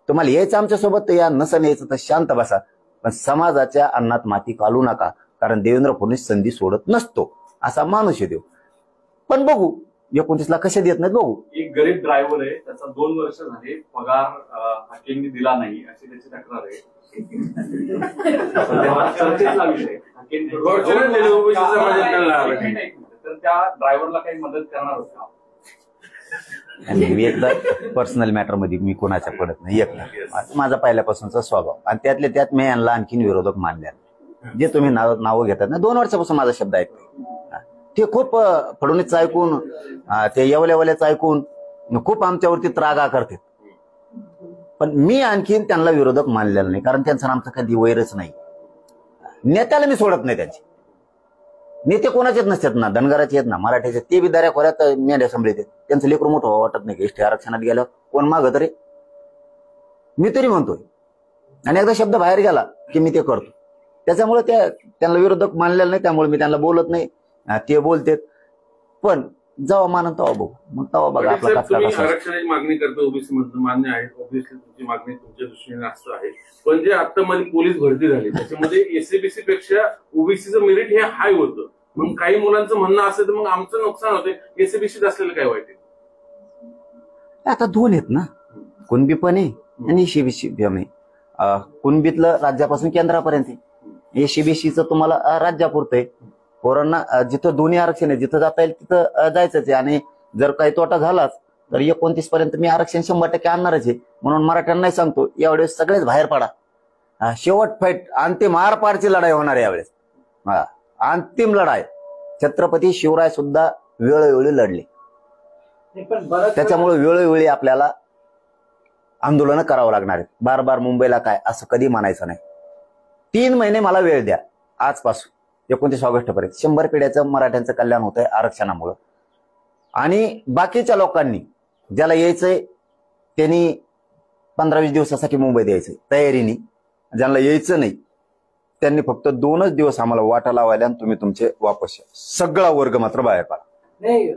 तुम्हाला यायचं आमच्यासोबत तर या, नसन यायचं तर शांत बसा. पण समाजाच्या अन्नात माती घालू नका. कारण देवेंद्र फडणवीस संधी सोडत नसतो असा माणूस आहे देव. पण बघू 29ला कसे देत नाहीत बघू. एक गरीब ड्रायव्हर आहे, त्याचा 2 वर्ष झाले पगार हाकेंनी दिला नाही अशी त्याची तक्रार आहे. चर्चेतला विषय. तर त्या ड्रायव्हरला काही मदत करणार होत का? आणि मी एकदा पर्सनल मॅटर मध्ये मी कोणाच्या पडत नाही. एकदा माझा पहिल्यापासूनचा स्वभाव, आणि त्यातल्या त्यात मी यांना आणखीन विरोधक मानले. जे तुम्ही नावं घेतात ना, 2 वर्षापासून माझा शब्द ऐकतो ते खूप फडणवीसचं ऐकून, ते येवल्याचं ऐकून खूप आमच्यावरती त्रागा करतात. पण मी आणखीन त्यांना विरोधक मानलेला नाही, कारण त्यांचं आमचं कधी वैरच नाही. नेत्याला मी सोडत नाही. त्यांचे नेते कोणाचेच नसतात ना, धनगराचे आहेत ना, मराठ्याचे, ते बी दऱ्या खोऱ्यात मेंढ्या सांभाळतात. त्यांचं लेकरू मोठं वाटत नाही की एसटी आरक्षणात गेल्यावर कोण मागत रे? मी तरी म्हणतोय. आणि एकदा शब्द बाहेर गेला की मी ते करतो. त्याच्यामुळे त्यांना विरोधक मानलेलं नाही, त्यामुळे मी त्यांना बोलत नाही. ते बोलतात, पण जेव्हा मानन तेव्हा बघू, मग तेव्हा बघा आपला तुम्ही आरक्षणाची मागणी करतो, ओबीसी मधून मान्य आहे. ऑब्व्हियसली तुमची मागणी तुमच्या दृष्टीने असं आहे. पण जे आता मध्ये पोलीस भरती झाली त्याच्यामध्ये एससीबीसी पेक्षा ओबीसीचं मेरिट हे हाय होतं. मग काही मुलांचं म्हणणं असं तर मग आमचं नुकसान होतं, एससीबीसीत असलेलं काय वाईट आहे? आता 2 आहेत ना, कुणबी पण आहे आणि एससीबीसी पण आहे. कुणबीतलं राज्यापासून केंद्रापर्यंत आहे, एससीबीसीचं तुम्हाला राज्यापुरतं आहे. पोरांना जिथं दोन्ही आरक्षण आहे, जिथं जाता येईल तिथं जायचंच आहे. आणि जर काही तोटा झालाच तर 29 पर्यंत मी आरक्षण 100% आणणारच आहे. म्हणून मराठ्यांनाही सांगतो, यावेळेस सगळेच बाहेर पडा. शेवट फाईट, अंतिम आरपारची लढाई होणार आहे यावेळेस. अंतिम लढाई. छत्रपती शिवराय सुद्धा वेळोवेळी लढले. पण बरं त्याच्यामुळे वेळोवेळी आपल्याला आंदोलन करावं लागणार आहे. बार बार मुंबईला काय असं कधी म्हणायचं नाही. 3 महिने मला वेळ द्या. आजपासून 29 ऑगस्ट पर्यंत 100 पिढ्याचं मराठ्यांचं कल्याण होतंय आरक्षणामुळं. आणि बाकीच्या लोकांनी ज्याला यायचंय त्यांनी 15-20 दिवसासाठी मुंबईत यायचंय तयारीने. ज्यांना यायचं नाही त्यांनी फक्त 2च दिवस आम्हाला वाटा लावायला आणि तुम्ही तुमचे वापस या. सगळा वर्ग मात्र बाहेर पडा. नाही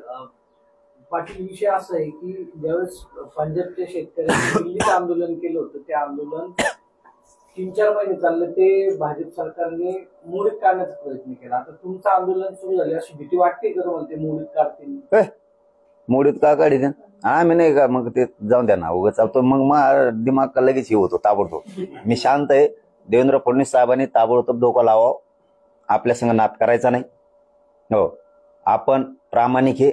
पाटील, विषय असा आहे की ज्यावेळेस पंजाबच्या शेतकऱ्यांनी दिल्लीत आंदोलन केलं होतं, ते आंदोलन 3-4 महिने चाललं. ते भाजप सरकारने मोडीत काढण्याचा प्रयत्न केला. आता तुमचं आंदोलन सुरू झाले, अशी भीती वाटते का तुम्हाला ते मोडीत काढतील? मोडीत का काढी आम्ही नाही का, मग ते जाऊन द्या ना उगाच. मग दिमाग लगेच हे होतो ताबडतोब. मी शांत आहे. देवेंद्र फडणवीस साहेबांनी ताबडतोब डोकं लावावं. आपल्या संग नाद करायचा नाही. हो, आपण प्रामाणिक हे.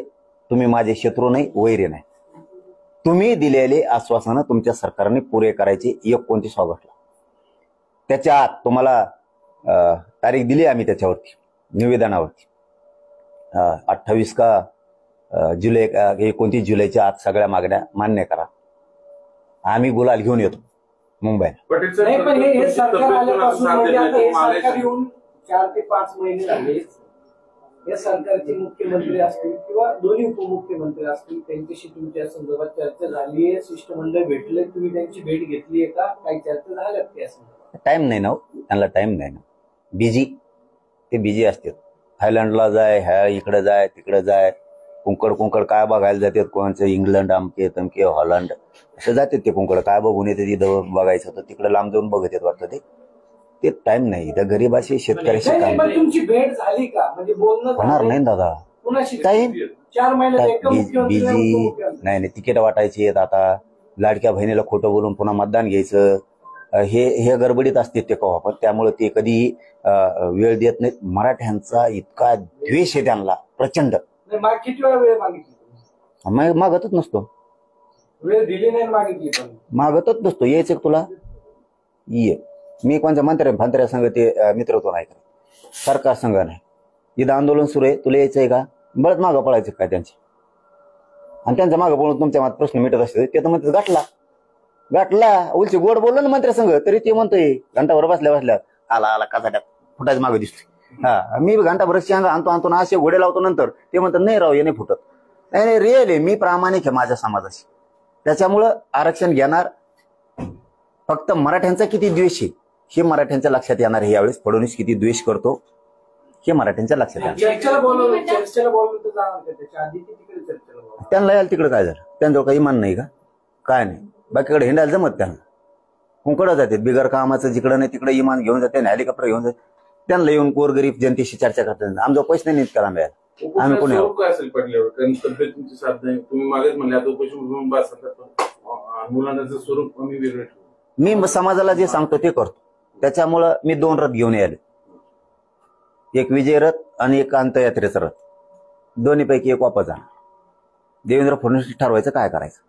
तुम्ही माझे शत्रू नाही, वैरी नाही. तुम्ही दिलेले आश्वासनं तुमच्या सरकारने पुरे करायचे 29 ऑगस्टला. त्याच्या आत तुम्हाला तारीख दिली आम्ही त्याच्यावरती निवेदनावरती 28 का जुलै 29 जुलैच्या आत सगळ्या मागण्या मान्य करा. आम्ही गुलाल घेऊन येतो मुंबईला. नाही, पण हे सरकार आल्यापासून म्हणजे आता हे सरकार येऊन 4 ते 5 महिने झाले. या सरकारचे मुख्यमंत्री असतील किंवा दोन्ही उपमुख्यमंत्री असतील, त्यांच्याशी तुमच्या संदर्भात चर्चा झाली आहे? शिष्टमंडळ भेटले, तुम्ही त्यांची भेट घेतली आहे का? काही चर्चा झाल्यात त्या संदर्भात? टाइम नाही ना, त्यांना टाइम नाही ना. ते बिझी असतात. थायलंडला जाय, ह्या इकडे जाय, तिकडे जाय. कुंकड काय बघायला जातात. कोणाचं इंग्लंड अमके तमके हॉलंड असं जातात. ते कुंकड काय बघून येते तिथं बघायचं तर तिकडे लांब जाऊन बघत येत वाटतं. ते टाइम नाही. त्या गरीबाशी शेतकऱ्याशी काम तुमची भेट झाली का? म्हणजे बोलणं होणार नाही दादा. टाइम 4 महिन्यात बिझी नाही. तिकीट वाटायची आहेत आता. लाडक्या बहिणीला खोटं बोलून पुन्हा मतदान घ्यायचं, हे गडबडीत असते ते कवा. पण त्यामुळे ते कधी वेळ देत नाहीत. मराठ्यांचा इतका द्वेष आहे त्यांना प्रचंड. किती वेळा वेळ मागितली? मागतच नसतो. वेळ दिली नाही, मागितली पण मागतच नसतो. यायचं तुला ये. मी कोणत्या मंत्र्या संघ ते मित्रत्व नाही करत. सरकार संघ नाही. इथं आंदोलन सुरू आहे, तुला यायचंय का? बरंच मागं पळायचं काय त्यांचे. आणि त्यांच्या मागं पळून तुमच्या मात प्रश्न मिटत असते. ते तर म्हणतात गाठला उलची गोड बोललो ना मंत्र्यासंघ, तरी ते म्हणतोय घंटाभर बसल्या आला कसा फुटायचं मागं दिसतोय. हा, मी घंटाभर शेंगा आणतो ना, असे घोडे लावतो. नंतर ते म्हणतात नाही राव, हे नाही फुटत. नाही रिअल आहे. मी प्रामाणिक आहे माझ्या समाजाशी. त्याच्यामुळं आरक्षण घेणार. फक्त मराठ्यांचा किती द्वेष आहे हे मराठ्यांच्या लक्षात येणार आहे. यावेळेस फडणवीस किती द्वेष करतो हे मराठ्यांच्या लक्षात येणार. चर्चेला बोलवलं तर जाणार का? त्याच्या आधी तिकडे चर्चेला बोलवलं. त्यांना यायला तिकडे काय झालं? त्यांच्यावर काही इमान नाही का? काय नाही. बाकीकडे हिंडायला जमत त्यांना. कुंकडं जाते बिगर कामाचं. जिकडे नाही तिकडे इमान घेऊन जाते, हेलिकॉप्टर घेऊन जाते. त्यांना येऊन गोरगरीब जनतेशी चर्चा करतात. आमचा पैसे नाही करा मिळाला. आम्ही कोणी काय असेल पडल्यावर? कारण तब्येतीची साथ नाही. तुम्ही मागेच म्हणले आता उपोषण मुलांचं स्वरूप आम्ही वेगळं ठेवू. मी समाजाला जे सांगतो ते करतो. त्याच्यामुळं मी 2 रथ घेऊन यायले. एक विजय रथ आणि एक अंत्ययात्रेचा रथ. दोन्हीपैकी एक वापस जाणार. देवेंद्र फडणवीस ठरवायचं काय करायचं.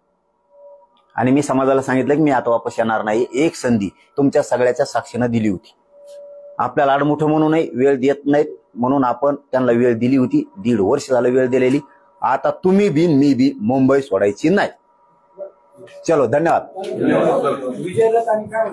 आणि मी समाजाला सांगितलं की मी आता वापस येणार नाही. एक संधी तुमच्या सगळ्याच्या साक्षीनं दिली होती. आपल्याला आडमुठं म्हणूनही वेळ देत नाहीत म्हणून आपण त्यांना वेळ दिली होती. 1.5 वर्ष झालं वेळ दिलेली. आता तुम्ही बी मी बी मुंबई सोडायची नाही. चलो, धन्यवाद. विजय रथ आणि काय